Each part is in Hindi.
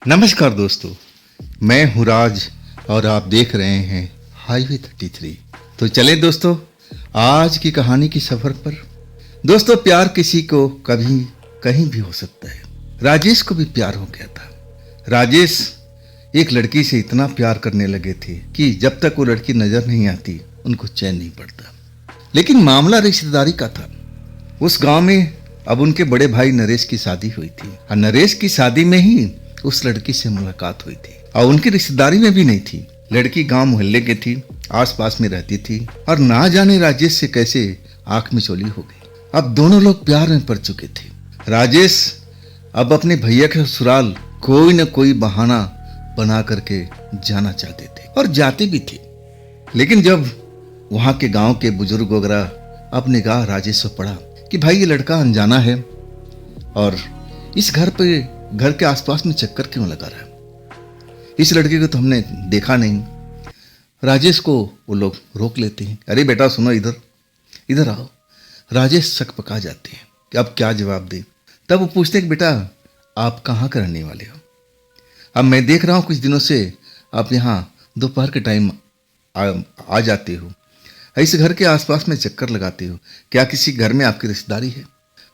नमस्कार दोस्तों, मैं हूँ राज और आप देख रहे हैं हाईवे 33। तो चले दोस्तों आज की कहानी की सफर पर। दोस्तों, प्यार किसी को कभी कहीं भी हो सकता है। राजेश को भी प्यार हो गया था। राजेश एक लड़की से इतना प्यार करने लगे थे कि जब तक वो लड़की नजर नहीं आती उनको चैन नहीं पड़ता। लेकिन मामला रिश्तेदारी का था। उस गांव में अब उनके बड़े भाई नरेश की शादी हुई थी और नरेश की शादी में ही उस लड़की से मुलाकात हुई थी और उनकी रिश्तेदारी में भी नहीं थी। लड़की गांव मोहल्ले की थी, आसपास में रहती थी और ना जाने राजेश से कैसे आंख में चोली हो गई। अब दोनों लोग प्यार में पड़ चुके थे। राजेश अब अपने भैया के ससुराल कोई न कोई बहाना बना करके जाना चाहते थे और जाते भी थे। लेकिन जब वहां के गांव के बुजुर्ग वगैरह अब निगाह राजेश पर पड़ा कि भाई ये लड़का अनजाना है और इस घर के आसपास में चक्कर क्यों लगा रहा है, इस लड़के को तो हमने देखा नहीं। राजेश को वो लोग रोक लेते हैं, अरे बेटा सुनो, इधर इधर आओ। राजेश शक पका जाते हैं कि अब क्या जवाब दे। तब वो पूछते हैं कि बेटा आप कहाँ के रहने वाले हो? अब मैं देख रहा हूँ कुछ दिनों से आप यहाँ दोपहर के टाइम आ जाते हो, इस घर के आसपास में चक्कर लगाते हो, क्या किसी घर में आपकी रिश्तेदारी है?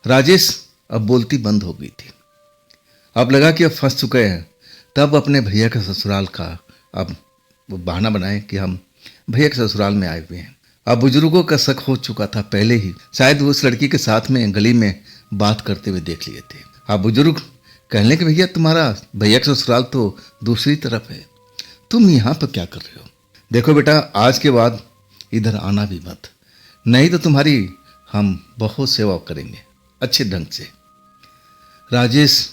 राजेश अब बोलती बंद हो गई थी। अब लगा कि अब फंस चुके हैं। तब अपने भैया के ससुराल का अब वो बहाना बनाए कि हम भैया के ससुराल में आए हुए हैं। अब बुजुर्गों का शक हो चुका था पहले ही, शायद वो उस लड़की के साथ में गली में बात करते हुए देख लिए थे। अब बुजुर्ग कहने लगे भैया तुम्हारा भैया का ससुराल तो दूसरी तरफ है, तुम यहाँ पर क्या कर रहे हो? देखो बेटा आज के बाद इधर आना भी मत, नहीं तो तुम्हारी हम बहुत सेवा करेंगे अच्छे ढंग से। राजेश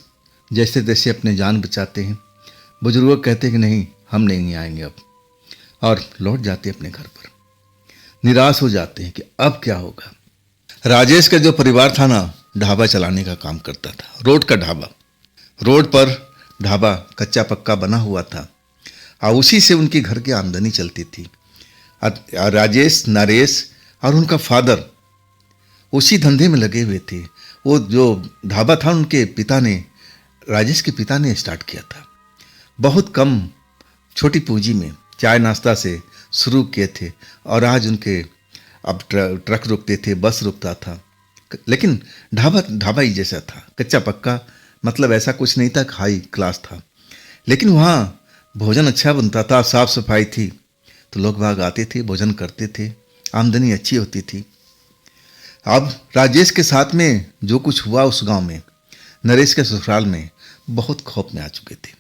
जैसे तैसे अपने जान बचाते हैं। बुजुर्ग कहते हैं कि नहीं हम नहीं आएंगे अब, और लौट जाते हैं अपने घर पर। निराश हो जाते हैं कि अब क्या होगा। राजेश का जो परिवार था ना, ढाबा चलाने का काम करता था, रोड का ढाबा। रोड पर ढाबा कच्चा पक्का बना हुआ था और उसी से उनकी घर की आमदनी चलती थी। राजेश, नरेश और उनका फादर उसी धंधे में लगे हुए थे। वो जो ढाबा था उनके पिता ने, राजेश के पिता ने स्टार्ट किया था। बहुत कम छोटी पूंजी में चाय नाश्ता से शुरू किए थे और आज उनके अब ट्रक रुकते थे, बस रुकता था, लेकिन ढाबा ही जैसा था, कच्चा पक्का। मतलब ऐसा कुछ नहीं था, हाई क्लास था, लेकिन वहाँ भोजन अच्छा बनता था, साफ सफाई थी, तो लोग बाग आते थे, भोजन करते थे, आमदनी अच्छी होती थी। अब राजेश के साथ में जो कुछ हुआ उस गांव में, नरेश के ससुराल में बहुत खौफ में आ चुके थे।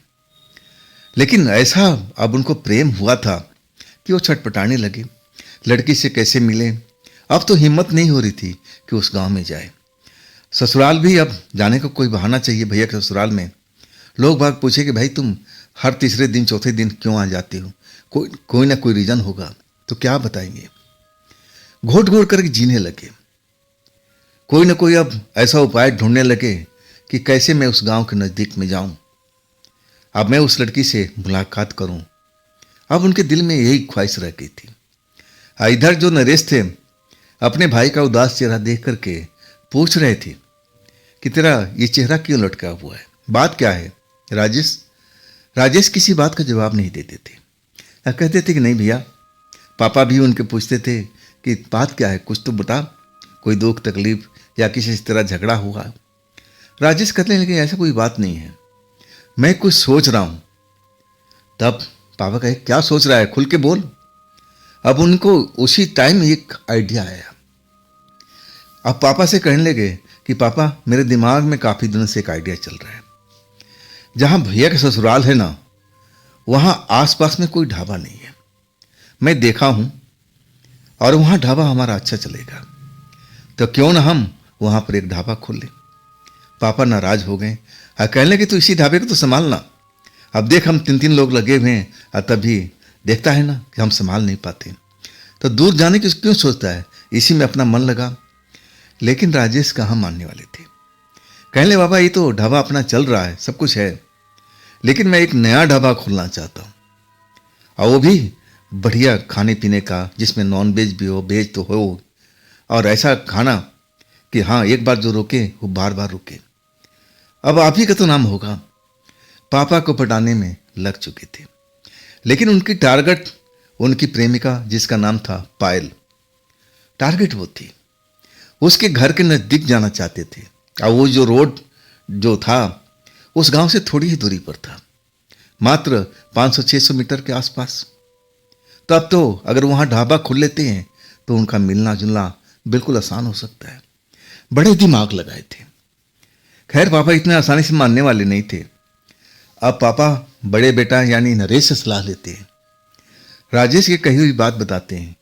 लेकिन ऐसा अब उनको प्रेम हुआ था कि वो छटपटाने लगे, लड़की से कैसे मिले। अब तो हिम्मत नहीं हो रही थी कि उस गांव में जाए। ससुराल भी अब जाने को कोई बहाना चाहिए भैया के ससुराल में। लोग बाग पूछे कि भाई तुम हर तीसरे दिन चौथे दिन क्यों आ जाते हो? कोई ना कोई रीजन होगा। तो क्या बताएंगे? घोट घोट करके जीने लगे। कोई ना कोई अब ऐसा उपाय ढूंढने लगे कि कैसे मैं उस गांव के नज़दीक में जाऊं, अब मैं उस लड़की से मुलाकात करूं। अब उनके दिल में यही ख्वाहिश रह गई थी। इधर जो नरेश थे अपने भाई का उदास चेहरा देख करके पूछ रहे थे कि तेरा ये चेहरा क्यों लटका हुआ है, बात क्या है? राजेश किसी बात का जवाब नहीं देते थे। कहते थे कि नहीं भैया। पापा भी उनके पूछते थे कि बात क्या है, कुछ तो बता, कोई दुख तकलीफ या किसी इस तरह झगड़ा हुआ? राजेश कहते लगे ऐसा कोई बात नहीं है, मैं कुछ सोच रहा हूं। तब पापा कहे क्या सोच रहा है, खुल के बोल। अब उनको उसी टाइम एक आइडिया आया। अब पापा से कहने लगे कि पापा मेरे दिमाग में काफी दिनों से एक आइडिया चल रहा है। जहां भैया का ससुराल है ना, वहां आसपास में कोई ढाबा नहीं है, मैं देखा हूं, और वहां ढाबा हमारा अच्छा चलेगा, तो क्यों ना हम वहां पर एक ढाबा खोल लें। पापा नाराज हो गए, कहने लगे तो इसी ढाबे को तो संभालना। अब देख हम 3-3 लोग लगे हुए हैं, तभी देखता है ना कि हम संभाल नहीं पाते, तो दूर जाने की क्यों सोचता है, इसी में अपना मन लगा। लेकिन राजेश कहाँ मानने वाले थे। कहने लगे बाबा ये तो ढाबा अपना चल रहा है, सब कुछ है, लेकिन मैं एक नया ढाबा खोलना चाहता हूँ, और वो भी बढ़िया खाने पीने का, जिसमें नॉन वेज भी हो, वेज तो हो, और ऐसा खाना कि हाँ एक बार जो रुके वो बार बार रुके। अब आप ही का तो नाम होगा। पापा को पटाने में लग चुके थे। लेकिन उनकी टारगेट उनकी प्रेमिका, जिसका नाम था पायल, टारगेट वो थी। उसके घर के नज़दीक जाना चाहते थे और वो जो रोड जो था उस गांव से थोड़ी ही दूरी पर था, मात्र 500-600 मीटर के आसपास। तो अब तो अगर वहाँ ढाबा खोल लेते हैं तो उनका मिलना जुलना बिल्कुल आसान हो सकता है। बड़े दिमाग लगाए थे। खैर पापा इतने आसानी से मानने वाले नहीं थे। अब पापा बड़े बेटा यानी नरेश से सलाह लेते हैं, राजेश की कही हुई बात बताते हैं।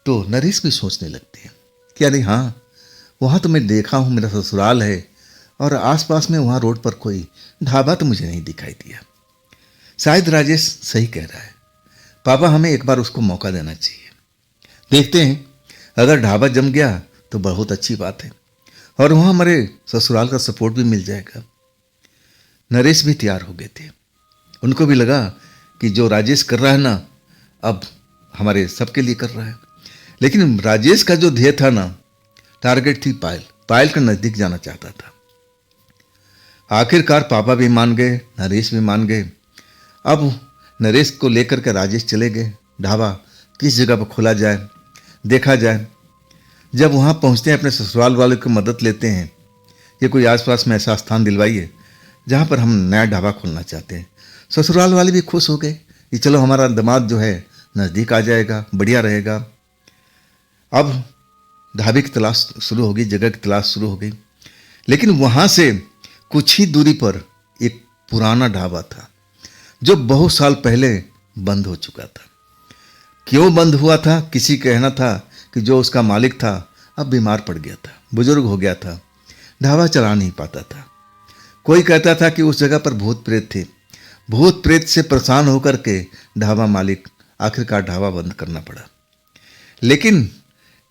तो नरेश भी सोचने लगते हैं कि अरे हाँ, वहाँ तो मैं देखा हूँ, मेरा ससुराल है और आसपास में वहाँ रोड पर कोई ढाबा तो मुझे नहीं दिखाई दिया। शायद राजेश सही कह रहा है, पापा हमें एक बार उसको मौका देना चाहिए। देखते हैं, अगर ढाबा जम गया तो बहुत अच्छी बात है और वहाँ हमारे ससुराल का सपोर्ट भी मिल जाएगा। नरेश भी तैयार हो गए थे। उनको भी लगा कि जो राजेश कर रहा है ना, अब हमारे सबके लिए कर रहा है। लेकिन राजेश का जो ध्येय था ना, टारगेट थी पायल। पायल के नज़दीक जाना चाहता था। आखिरकार पापा भी मान गए, नरेश भी मान गए। अब नरेश को लेकर के राजेश चले गए। ढाबा किस जगह पर खोला जाए, देखा जाए। जब वहाँ पहुँचते हैं, अपने ससुराल वाले की मदद लेते हैं कि कोई आसपास में ऐसा स्थान दिलवाइए जहाँ पर हम नया ढाबा खोलना चाहते हैं। ससुराल वाले भी खुश हो गए कि चलो हमारा दामाद जो है नज़दीक आ जाएगा, बढ़िया रहेगा। अब ढाबे की तलाश शुरू हो गई, जगह की तलाश शुरू हो गई। लेकिन वहाँ से कुछ ही दूरी पर एक पुराना ढाबा था जो बहुत साल पहले बंद हो चुका था। क्यों बंद हुआ था? किसी का कहना था कि जो उसका मालिक था अब बीमार पड़ गया था, बुजुर्ग हो गया था, ढाबा चला नहीं पाता था। कोई कहता था कि उस जगह पर भूत प्रेत थे। भूत प्रेत से परेशान होकर के ढाबा मालिक आखिरकार ढाबा बंद करना पड़ा। लेकिन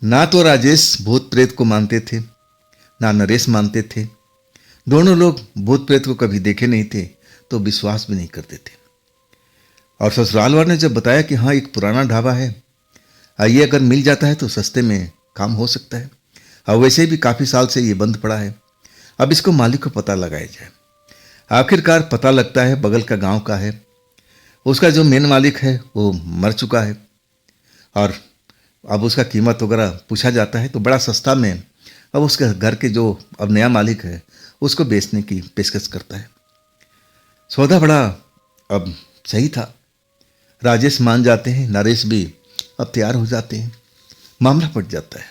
ना तो राजेश भूत प्रेत को मानते थे, ना नरेश मानते थे। दोनों लोग भूत प्रेत को कभी देखे नहीं थे तो विश्वास भी नहीं करते थे। और ससुराल वाले ने जब बताया कि हाँ, एक पुराना ढाबा है, ये अगर मिल जाता है तो सस्ते में काम हो सकता है, और वैसे भी काफ़ी साल से ये बंद पड़ा है, अब इसको मालिक को पता लगाया जाए। आखिरकार पता लगता है, बगल का गांव का है। उसका जो मेन मालिक है वो मर चुका है और अब उसका कीमत वगैरह पूछा जाता है तो बड़ा सस्ता में अब उसके घर के जो अब नया मालिक है उसको बेचने की पेशकश करता है। सौदा बड़ा अब सही था। राजेश मान जाते हैं, नरेश भी अब तैयार हो जाते हैं। मामला पट जाता है।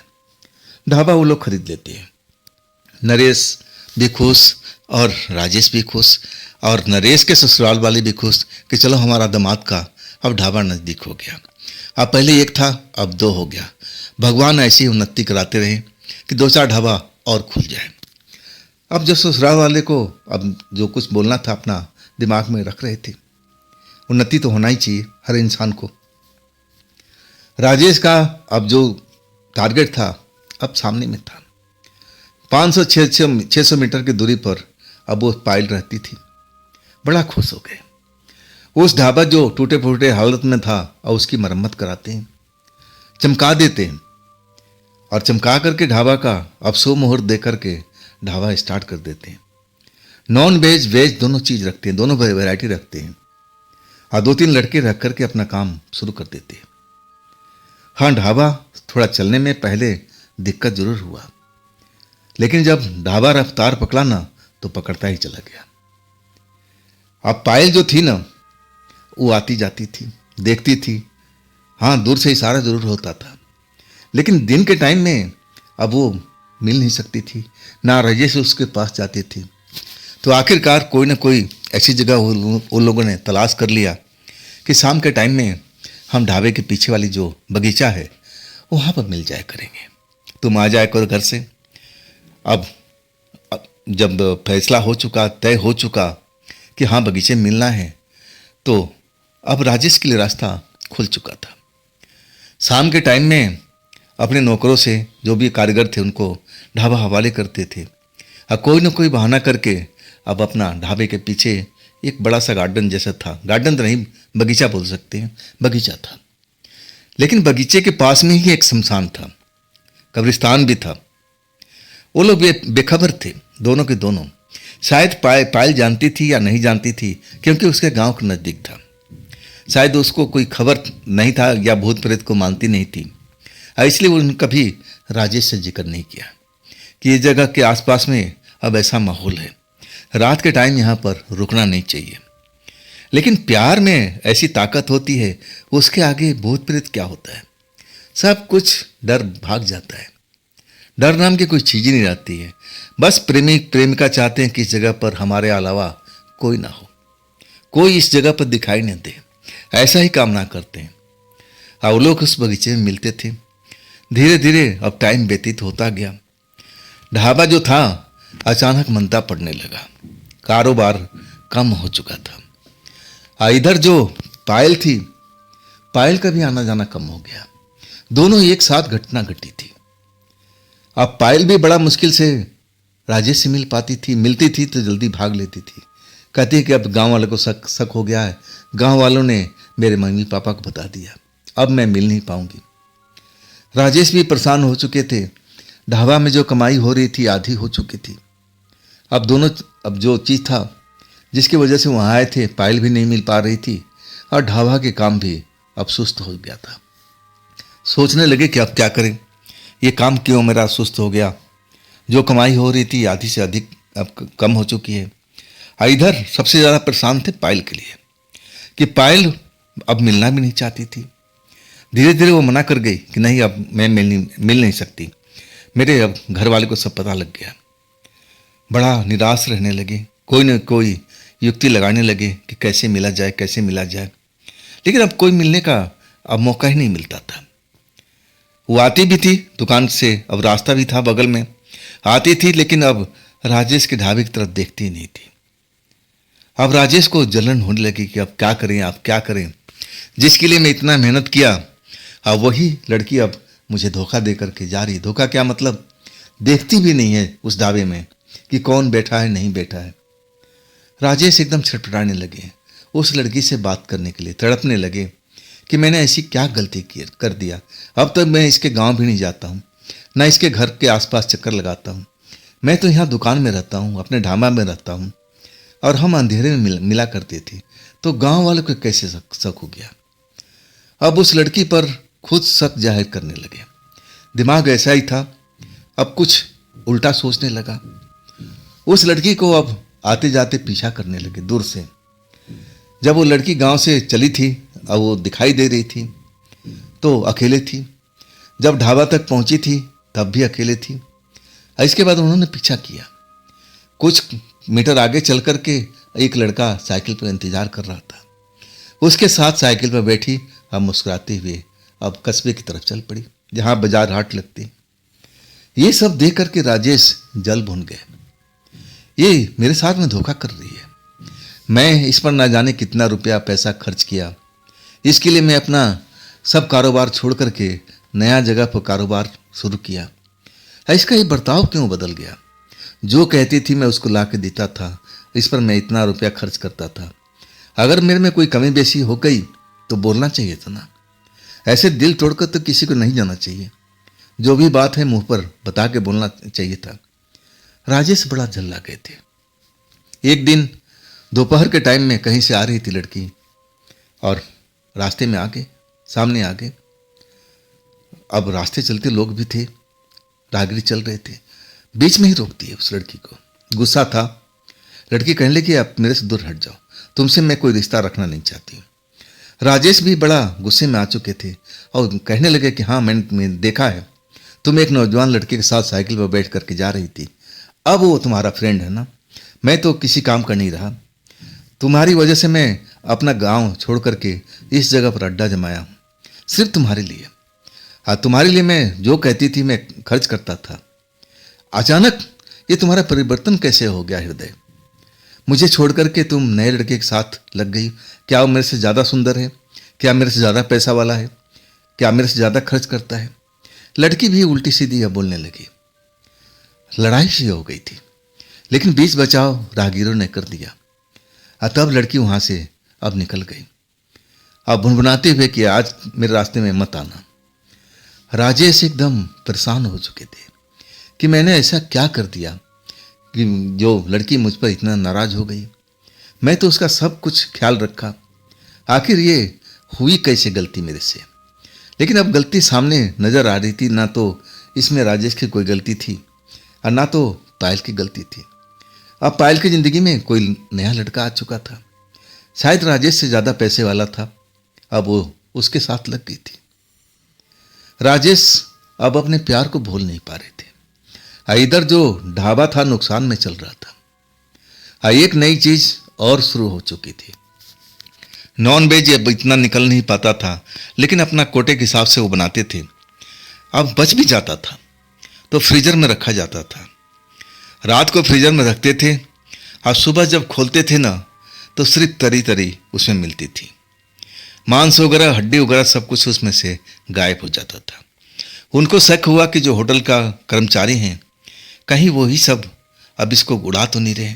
ढाबा वो लोग खरीद लेते हैं। नरेश भी खुश और राजेश भी खुश और नरेश के ससुराल वाले भी खुश कि चलो हमारा दामाद का अब ढाबा नज़दीक हो गया। अब पहले एक था, अब 2 हो गया। भगवान ऐसी उन्नति कराते रहे कि 2-4 ढाबा और खुल जाए। अब जो ससुराल वाले को अब जो कुछ बोलना था अपना दिमाग में रख रहे थे। उन्नति तो होना ही चाहिए हर इंसान को। राजेश का अब जो टारगेट था अब सामने में था। 500-600 मीटर की दूरी पर अब वो पायल रहती थी। बड़ा खुश हो गए। उस ढाबा जो टूटे फूटे हालत में था और उसकी मरम्मत कराते हैं, चमका देते हैं और चमका करके ढाबा का अब शुभ मुहूर्त दे करके ढाबा स्टार्ट कर देते हैं। नॉन वेज वेज दोनों चीज़ रखते हैं, दोनों वैरायटी रखते हैं और 2-3 लड़के रख करके अपना काम शुरू कर देते हैं। हाँ, ढाबा थोड़ा चलने में पहले दिक्कत जरूर हुआ, लेकिन जब ढाबा रफ्तार पकड़ा ना तो पकड़ता ही चला गया। अब पायल जो थी ना, वो आती जाती थी, देखती थी। हाँ, दूर से इशारा जरूर होता था, लेकिन दिन के टाइम में अब वो मिल नहीं सकती थी, ना राजेश उसके पास जाती थी। तो आखिरकार कोई ना कोई ऐसी जगह उन लोगों ने तलाश कर लिया कि शाम के टाइम में हम ढाबे के पीछे वाली जो बगीचा है वहाँ पर मिल जाया करेंगे, तुम आ जाया करो घर से। अब जब फैसला हो चुका, तय हो चुका कि हाँ बगीचे मिलना है, तो अब राजेश के लिए रास्ता खुल चुका था। शाम के टाइम में अपने नौकरों से जो भी कारीगर थे उनको ढाबा हवाले करते थे और कोई ना कोई बहाना करके अब अपना ढाबे के पीछे एक बड़ा सा गार्डन जैसा था, गार्डन तो नहीं बगीचा बोल सकते हैं, बगीचा था। लेकिन बगीचे के पास में ही एक शमशान था, कब्रिस्तान भी था। वो लोग बेखबर थे दोनों के दोनों शायद पायल जानती थी या नहीं जानती थी, क्योंकि उसके गांव के नज़दीक था। शायद उसको कोई खबर नहीं था या भूत प्रेत को मानती नहीं थी, इसलिए उन्होंने कभी राजेश से जिक्र नहीं किया कि ये जगह के आसपास में अब ऐसा माहौल है, रात के टाइम यहाँ पर रुकना नहीं चाहिए। लेकिन प्यार में ऐसी ताकत होती है, उसके आगे भूत प्रेत क्या होता है, सब कुछ डर भाग जाता है। डर नाम की कोई चीज़ ही नहीं रहती है। बस प्रेमिका चाहते हैं कि इस जगह पर हमारे अलावा कोई ना हो, कोई इस जगह पर दिखाई न दे, ऐसा ही कामना करते हैं। अब लोग उस बगीचे में मिलते थे। धीरे धीरे अब टाइम व्यतीत होता गया। ढाबा जो था अचानक मंदा पड़ने लगा, कारोबार कम हो चुका था। इधर जो पायल थी, पायल का भी आना जाना कम हो गया। दोनों एक साथ घटना घटी थी। अब पायल भी बड़ा मुश्किल से राजेश से मिल पाती थी, मिलती थी तो जल्दी भाग लेती थी। कहती है कि अब गांव वालों को शक हो गया है, गांव वालों ने मेरे मम्मी पापा को बता दिया, अब मैं मिल नहीं पाऊंगी। राजेश भी परेशान हो चुके थे। ढाबा में जो कमाई हो रही थी आधी हो चुकी थी। अब जो चीज़ था जिसकी वजह से वहाँ आए थे, पायल भी नहीं मिल पा रही थी और ढाबा के काम भी अब सुस्त हो गया था। सोचने लगे कि अब क्या करें, ये काम क्यों मेरा सुस्त हो गया। जो कमाई हो रही थी आधी से अधिक अब कम हो चुकी है। इधर सबसे ज़्यादा परेशान थे पायल के लिए कि पायल अब मिलना भी नहीं चाहती थी। धीरे धीरे वो मना कर गई कि नहीं, अब मैं मिल नहीं सकती, मेरे अब घर वाले को सब पता लग गया। बड़ा निराश रहने लगे, कोई न कोई युक्ति लगाने लगे कि कैसे मिला जाए, कैसे मिला जाए। लेकिन अब कोई मिलने का अब मौका ही नहीं मिलता था। वो आती भी थी दुकान से, अब रास्ता भी था बगल में, आती थी, लेकिन अब राजेश के ढाबे की तरफ देखती ही नहीं थी। अब राजेश को जलन होने लगी कि अब क्या करें, अब क्या करें, जिसके लिए मैं इतना मेहनत किया, अब वही लड़की अब मुझे धोखा दे करके जा रही। धोखा क्या मतलब, देखती भी नहीं है उस ढाबे में कि कौन बैठा है नहीं बैठा है। राजेश एकदम छटपटाने लगे, उस लड़की से बात करने के लिए तड़पने लगे कि मैंने ऐसी क्या गलती कर दिया। अब तक मैं इसके गांव भी नहीं जाता हूँ, ना इसके घर के आसपास चक्कर लगाता हूँ। मैं तो यहाँ दुकान में रहता हूँ, अपने ढाबा में रहता हूँ, और हम अंधेरे में मिला करते थे, तो गांव वालों को कैसे शक हो गया। अब उस लड़की पर खुद शक जाहिर करने लगे। दिमाग ऐसा ही था, अब कुछ उल्टा सोचने लगा। उस लड़की को अब आते जाते पीछा करने लगे दूर से। जब वो लड़की गांव से चली थी, अब वो दिखाई दे रही थी तो अकेले थी। जब ढाबा तक पहुंची थी तब भी अकेले थी। इसके बाद उन्होंने पीछा किया। कुछ मीटर आगे चल कर के एक लड़का साइकिल पर इंतजार कर रहा था। उसके साथ साइकिल पर बैठी अब मुस्कुराते हुए अब कस्बे की तरफ चल पड़ी, जहाँ बाजार हाट लगती। ये सब देख करके राजेश जल भुन गए। ये मेरे साथ में धोखा कर रही है। मैं इस पर ना जाने कितना रुपया पैसा खर्च किया। इसके लिए मैं अपना सब कारोबार छोड़ करके नया जगह पर कारोबार शुरू किया। इसका ये बर्ताव क्यों बदल गया। जो कहती थी मैं उसको ला के देता था, इस पर मैं इतना रुपया खर्च करता था। अगर मेरे में कोई कमी बेसी हो गई तो बोलना चाहिए था ना। ऐसे दिल तोड़कर तो किसी को नहीं जाना चाहिए। जो भी बात है मुंह पर बता के बोलना चाहिए था। राजेश बड़ा झल्ला गए थे। एक दिन दोपहर के टाइम में कहीं से आ रही थी लड़की और रास्ते में सामने आ गए। अब रास्ते चलते लोग भी थे, राहगीर चल रहे थे, बीच में ही रोक दिए उस लड़की को। गुस्सा था। लड़की कहने लगी आप मेरे से दूर हट जाओ, तुमसे मैं कोई रिश्ता रखना नहीं चाहती। राजेश भी बड़ा गुस्से में आ चुके थे और कहने लगे कि हाँ मैंने देखा है, तुम एक नौजवान लड़के के साथ साइकिल पर बैठ करके जा रही थी। अब वो तुम्हारा फ्रेंड है ना। मैं तो किसी काम का नहीं रहा। तुम्हारी वजह से मैं अपना गांव छोड़ करके इस जगह पर अड्डा जमाया हूँ, सिर्फ तुम्हारे लिए। तुम्हारे लिए मैं जो कहती थी मैं खर्च करता था। अचानक ये तुम्हारा परिवर्तन कैसे हो गया हृदय। मुझे छोड़ करके तुम नए लड़के के साथ लग गई। क्या वो मेरे से ज़्यादा सुंदर है? क्या मेरे से ज़्यादा पैसा वाला है? क्या मेरे से ज़्यादा खर्च करता है? लड़की भी उल्टी सीधी बोलने लगी। लड़ाई सी हो गई थी, लेकिन बीच बचाव राहगीरों ने कर दिया। तब लड़की वहाँ से अब निकल गई, अब भुनभुनाते हुए कि आज मेरे रास्ते में मत आना। राजेश एकदम परेशान हो चुके थे कि मैंने ऐसा क्या कर दिया कि जो लड़की मुझ पर इतना नाराज हो गई। मैं तो उसका सब कुछ ख्याल रखा, आखिर ये हुई कैसे गलती मेरे से। लेकिन अब गलती सामने नजर आ रही थी, ना तो इसमें राजेश की कोई गलती थी और ना तो पायल की गलती थी। अब पायल की जिंदगी में कोई नया लड़का आ चुका था, शायद राजेश से ज्यादा पैसे वाला था। अब वो उसके साथ लग गई थी। राजेश अब अपने प्यार को भूल नहीं पा रहे थे। इधर जो ढाबा था नुकसान में चल रहा था। एक नई चीज और शुरू हो चुकी थी। नॉन वेज अब इतना निकल नहीं पाता था, लेकिन अपना कोटे के हिसाब से वो बनाते थे। अब बच भी जाता था तो फ्रीजर में रखा जाता था। रात को फ्रीजर में रखते थे और सुबह जब खोलते थे ना, तो सिर्फ तरी तरी उसमें मिलती थी। मांस वगैरह, हड्डी वगैरह सब कुछ उसमें से गायब हो जाता था। उनको शक हुआ कि जो होटल का कर्मचारी हैं, कहीं वो ही सब अब इसको उड़ा तो नहीं रहे,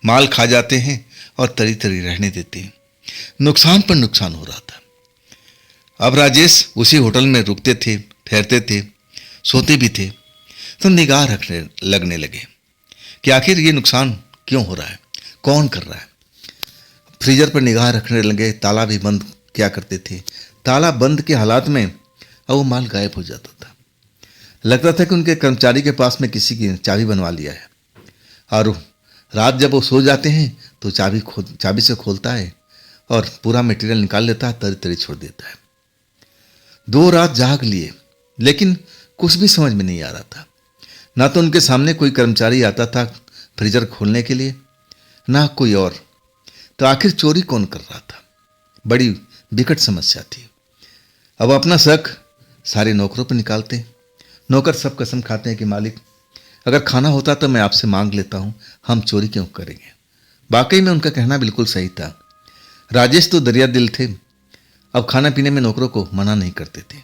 माल खा जाते हैं और तरी तरी रहने देते हैं। नुकसान पर नुकसान हो रहा था। अब राजेश उसी होटल में रुकते थे, ठहरते थे, सोते भी थे, तो निगाह रखने लगने लगे कि आखिर ये नुकसान क्यों हो रहा है, कौन कर रहा है। फ्रीजर पर निगाह रखने लगे, ताला भी बंद क्या करते थे। ताला बंद के हालात में अब वो माल गायब हो जाता था। लगता था कि उनके कर्मचारी के पास में किसी की चाबी बनवा लिया है, और रात जब वो सो जाते हैं तो चाबी से खोलता है और पूरा मटेरियल निकाल लेता है, तरी तरी छोड़ देता है। 2 रात जाग लिए, लेकिन कुछ भी समझ में नहीं आ रहा था। ना तो उनके सामने कोई कर्मचारी आता था फ्रीजर खोलने के लिए, ना कोई और। तो आखिर चोरी कौन कर रहा था? बड़ी विकट समस्या थी। अब अपना शक सारे नौकरों पर निकालते। नौकर सब कसम खाते हैं कि मालिक, अगर खाना होता तो मैं आपसे मांग लेता हूं, हम चोरी क्यों करेंगे। वाकई में उनका कहना बिल्कुल सही था। राजेश तो दरिया दिल थे। अब खाना पीने में नौकरों को मना नहीं करते थे।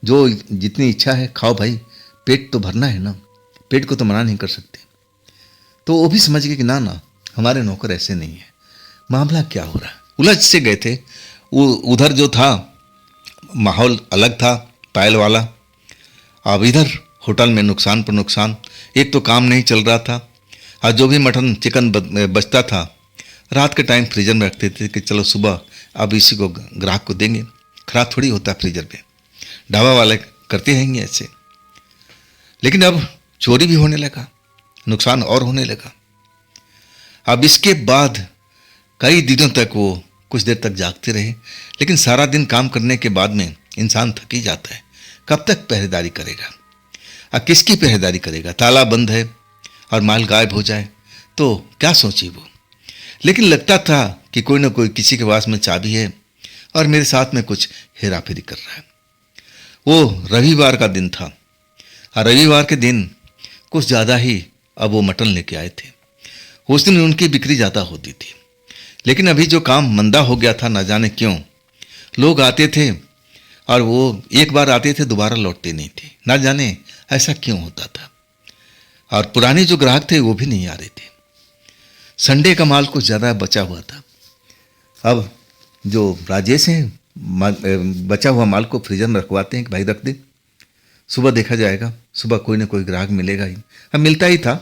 जो जितनी इच्छा है खाओ भाई, पेट तो भरना है ना, पेट को तो मना नहीं कर सकते। तो वो भी समझ गए कि ना ना, हमारे नौकर ऐसे नहीं है। मामला क्या हो रहा है, उलझ से गए थे। उधर जो था माहौल अलग था, पायल वाला। अब इधर होटल में नुकसान पर नुकसान। एक तो काम नहीं चल रहा था, और जो भी मटन चिकन बचता था रात के टाइम फ्रीजर में रखते थे कि चलो सुबह अब इसी को ग्राहक को देंगे। खराब थोड़ी होता फ्रीजर पे, ढाबा वाले करते हैं ऐसे। लेकिन अब चोरी भी होने लगा, नुकसान और होने लगा। अब इसके बाद कई दिनों तक वो कुछ देर तक जागते रहे, लेकिन सारा दिन काम करने के बाद में इंसान थक ही जाता है। कब तक पहरेदारी करेगा, अब किसकी पहरेदारी करेगा? ताला बंद है और माल गायब हो जाए तो क्या सोचे वो। लेकिन लगता था कि कोई ना कोई किसी के पास में चाबी है और मेरे साथ में कुछ हेरा फेरी कर रहा है। वो रविवार का दिन था, और रविवार के दिन कुछ ज़्यादा ही अब वो मटन लेके आए थे। उस दिन उनकी बिक्री ज़्यादा होती थी, लेकिन अभी जो काम मंदा हो गया था, ना जाने क्यों। लोग आते थे और वो एक बार आते थे, दोबारा लौटते नहीं थे। ना जाने ऐसा क्यों होता था। और पुराने जो ग्राहक थे वो भी नहीं आ रहे थे। संडे का माल कुछ ज़्यादा बचा हुआ था। अब जो राजेश हैं बचा हुआ माल को फ्रीजर में रखवाते हैं कि भाई रख दे, सुबह देखा जाएगा, सुबह कोई ना कोई ग्राहक मिलेगा ही। अब मिलता ही था।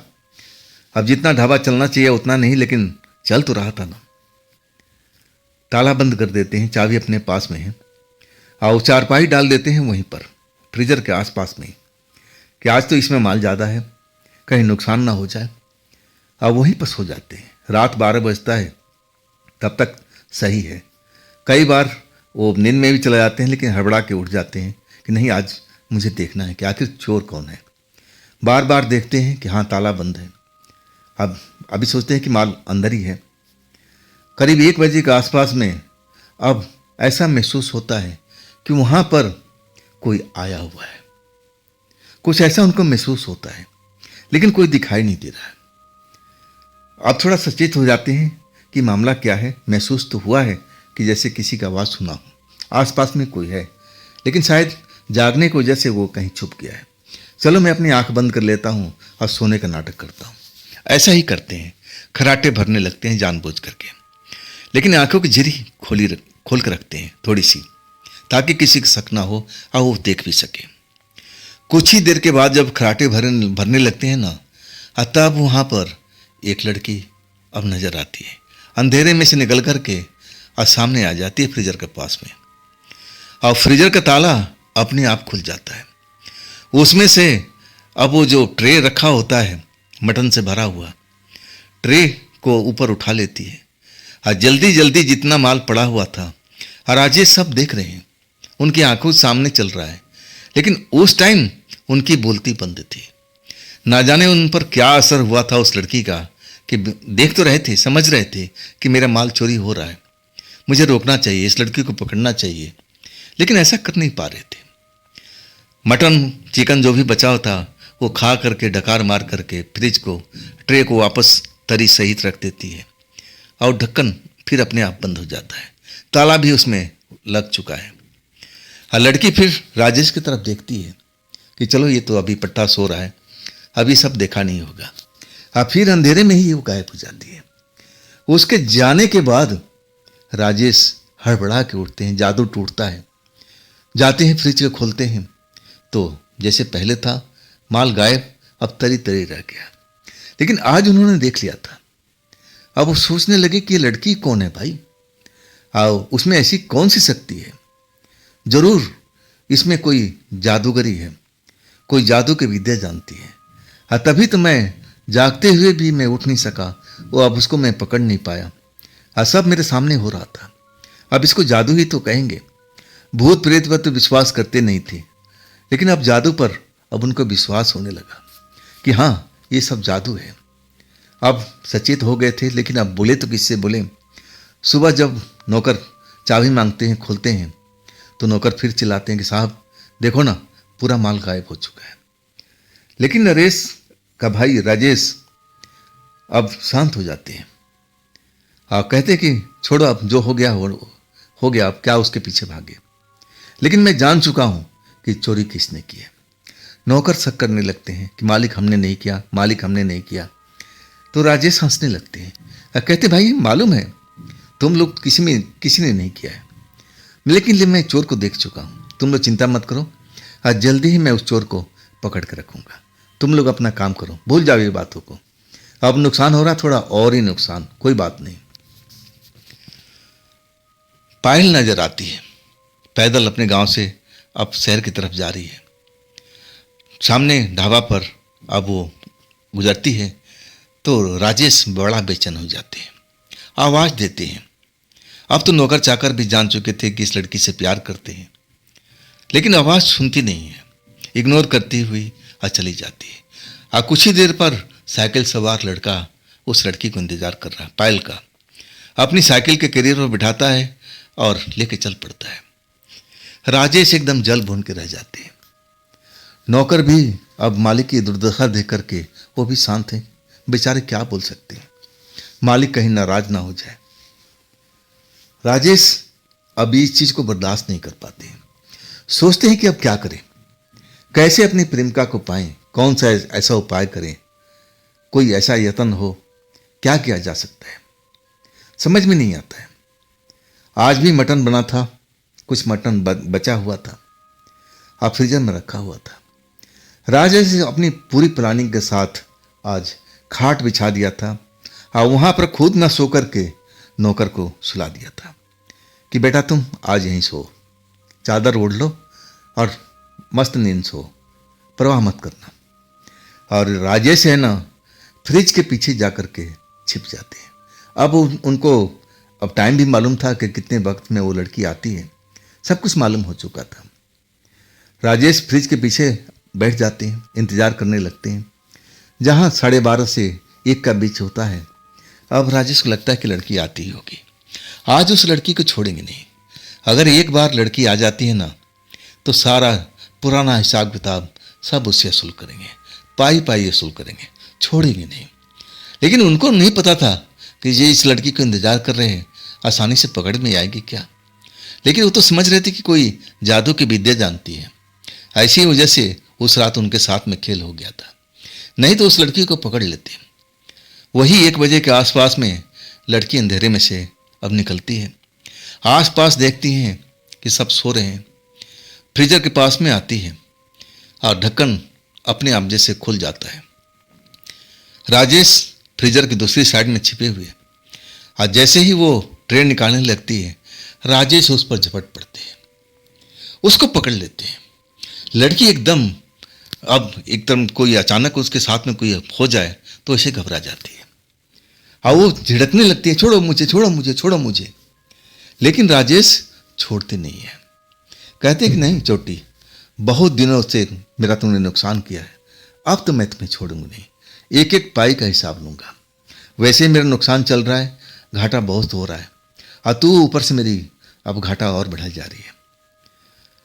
अब जितना ढाबा चलना चाहिए उतना नहीं, लेकिन चल तो रहा था ना। ताला बंद कर देते हैं, चाबी अपने पास में है, और चारपाई डाल देते हैं वहीं पर फ्रीजर के आसपास में ही, कि आज तो इसमें माल ज़्यादा है, कहीं नुकसान ना हो जाए। अब वहीं पर सो जाते हैं। रात 12 बजता है, तब तक सही है। कई बार वो नींद में भी चले जाते हैं, लेकिन हड़बड़ा के उठ जाते हैं कि नहीं, आज मुझे देखना है कि आखिर चोर कौन है। बार बार देखते हैं कि हाँ ताला बंद है। अब अभी सोचते हैं कि माल अंदर ही है। करीब 1 बजे के आसपास में अब ऐसा महसूस होता है कि वहाँ पर कोई आया हुआ है। कुछ ऐसा उनको महसूस होता है, लेकिन कोई दिखाई नहीं दे रहा है। अब थोड़ा सचेत हो जाते हैं कि मामला क्या है। महसूस तो हुआ है कि जैसे किसी का आवाज़ सुना हो, आसपास में कोई है, लेकिन शायद जागने की वजह से वो कहीं छुप गया है। चलो मैं अपनी आंख बंद कर लेता हूँ और सोने का नाटक करता हूँ। ऐसा ही करते हैं, खराटे भरने लगते हैं जानबूझ करके, लेकिन आंखों की झिरी खोल कर रखते हैं थोड़ी सी, ताकि किसी का शक ना हो और वो देख भी सके। कुछ ही देर के बाद जब खराटे भरने लगते हैं ना, तब वहाँ पर एक लड़की अब नजर आती है, अंधेरे में से निकल करके और सामने आ जाती है फ्रीजर के पास में। और फ्रीजर का ताला अपने आप खुल जाता है। उसमें से अब वो जो ट्रे रखा होता है मटन से भरा हुआ, ट्रे को ऊपर उठा लेती है और जल्दी जल्दी जितना माल पड़ा हुआ था, और राजेश सब देख रहे हैं, उनकी आंखों सामने चल रहा है। लेकिन उस टाइम उनकी बोलती बंद थी। ना जाने उन पर क्या असर हुआ था उस लड़की का, कि देख तो रहे थे, समझ रहे थे कि मेरा माल चोरी हो रहा है, मुझे रोकना चाहिए, इस लड़की को पकड़ना चाहिए, लेकिन ऐसा कर नहीं पा रहे थे। मटन चिकन जो भी बचा था वो खा करके डकार मार करके फ्रिज को, ट्रे को वापस तरी सहित रख देती है और ढक्कन फिर अपने आप बंद हो जाता है। ताला भी उसमें लग चुका है। और लड़की फिर राजेश की तरफ देखती है कि चलो ये तो अभी पट्टा सो रहा है, अभी सब देखा नहीं होगा। और फिर अंधेरे में ही वो गायब हो जाती है। उसके जाने के बाद राजेश हड़बड़ा के उठते हैं, जादू टूटता है, जाते हैं फ्रिज को खोलते हैं तो जैसे पहले था माल गायब, अब तरी तरी रह गया। लेकिन आज उन्होंने देख लिया था। अब वो सोचने लगे कि ये लड़की कौन है भाई, आओ उसमें ऐसी कौन सी शक्ति है, जरूर इसमें कोई जादूगरी है, कोई जादू की विद्या जानती है। हाँ, तभी तो मैं जागते हुए भी मैं उठ नहीं सका, वो अब उसको मैं पकड़ नहीं पाया। हाँ, सब मेरे सामने हो रहा था। अब इसको जादू ही तो कहेंगे। भूत प्रेत पर तो विश्वास करते नहीं थे, लेकिन अब जादू पर अब उनको विश्वास होने लगा कि हाँ ये सब जादू है। अब सचेत हो गए थे, लेकिन अब बोले तो किससे बोले। सुबह जब नौकर चाबी मांगते हैं, खोलते हैं, तो नौकर फिर चिल्लाते हैं कि साहब देखो ना पूरा माल गायब हो चुका है। लेकिन नरेश का भाई राजेश अब शांत हो जाते हैं। कहते हैं कि छोड़ो, अब जो हो गया हो गया, अब क्या उसके पीछे भागे। लेकिन मैं जान चुका हूं कि चोरी किसने की है। नौकर शक करने लगते हैं कि मालिक हमने नहीं किया, मालिक हमने नहीं किया। तो राजेश हंसने लगते हैं, कहते भाई मालूम है तुम लोग किसी ने नहीं किया है, लेकिन मैं चोर को देख चुका हूं, तुम लोग चिंता मत करो, आज जल्दी ही मैं उस चोर को पकड़ के रखूंगा। तुम लोग अपना काम करो, भूल जाओ ये बातों को। अब नुकसान हो रहा, थोड़ा और ही नुकसान, कोई बात नहीं। पायल नजर आती है, पैदल अपने गांव से अब शहर की तरफ जा रही है। सामने ढाबा पर अब वो गुजरती है तो राजेश बड़ा बेचैन हो जाते हैं, आवाज देते हैं। अब तो नौकर चाकर भी जान चुके थे कि इस लड़की से प्यार करते हैं, लेकिन आवाज सुनती नहीं है, इग्नोर करती हुई चली जाती है। कुछ ही देर पर साइकिल सवार लड़का उस लड़की को इंतजार कर रहा है, पायल का। अपनी साइकिल के कैरियर पर बिठाता है और लेके चल पड़ता है। राजेश एकदम जल भून के रह जाते हैं। नौकर भी अब मालिक की दुर्दशा देख करके वो भी शांत हैं, बेचारे क्या बोल सकते हैं, मालिक कहीं नाराज ना हो जाए। राजेश अब इस चीज को बर्दाश्त नहीं कर पाते हैं, सोचते हैं कि अब क्या करें, कैसे अपनी प्रेमिका को पाएं, कौन सा ऐसा उपाय करें, कोई ऐसा यत्न हो, क्या किया जा सकता है, समझ में नहीं आता है। आज भी मटन बना था, कुछ मटन बचा हुआ था, अब फ्रीजर में रखा हुआ था। राजेश अपनी पूरी प्लानिंग के साथ आज खाट बिछा दिया था और वहां पर खुद न सो करके नौकर को सुला दिया था कि बेटा तुम आज यहीं सो, चादर ओढ़ लो और मस्त नींद सो, परवाह मत करना। और राजेश है ना फ्रिज के पीछे जा करके छिप जाते हैं। अब उनको अब टाइम भी मालूम था कि कितने वक्त में वो लड़की आती है, सब कुछ मालूम हो चुका था। राजेश फ्रिज के पीछे बैठ जाते हैं, इंतजार करने लगते हैं, जहां 12:30 से 1 का बीच होता है। अब राजेश को लगता है कि लड़की आती ही होगी, आज उस लड़की को छोड़ेंगे नहीं। अगर एक बार लड़की आ जाती है ना तो सारा पुराना हिसाब किताब सब उससे वसूल करेंगे, पाई पाई वसूल करेंगे, छोड़ेंगे नहीं। लेकिन उनको नहीं पता था कि ये इस लड़की को इंतजार कर रहे हैं, आसानी से पकड़ में आएगी क्या। लेकिन वो तो समझ रहे थे कि कोई जादू की विद्या जानती है, ऐसी वजह से उस रात उनके साथ में खेल हो गया था, नहीं तो उस लड़की को पकड़ लेते। वही 1 बजे के आसपास में लड़की अंधेरे में से अब निकलती है, आसपास देखती हैं कि सब सो रहे हैं, फ्रीजर के पास में आती है और ढक्कन अपने आप जैसे खुल जाता है। राजेश फ्रीजर की दूसरी साइड में छिपे हुए, और जैसे ही वो ट्रेन निकालने लगती है, राजेश उस पर झपट पड़ते हैं, उसको पकड़ लेते हैं। लड़की एकदम, अब एकदम कोई अचानक उसके साथ में कोई हो जाए तो ऐसे घबरा जाती है, और वो झिड़कने लगती है, छोड़ो मुझे, छोड़ो मुझे, छोड़ो मुझे। लेकिन राजेश छोड़ते नहीं है, कहते कि नहीं चोटी, बहुत दिनों से मेरा तुमने नुकसान किया है, अब तो मैं तुम्हें छोड़ूंगा नहीं, एक एक पाई का हिसाब लूंगा। वैसे ही मेरा नुकसान चल रहा है, घाटा बहुत हो रहा है, और तू ऊपर से मेरी अब घाटा और बढ़ जा रही है।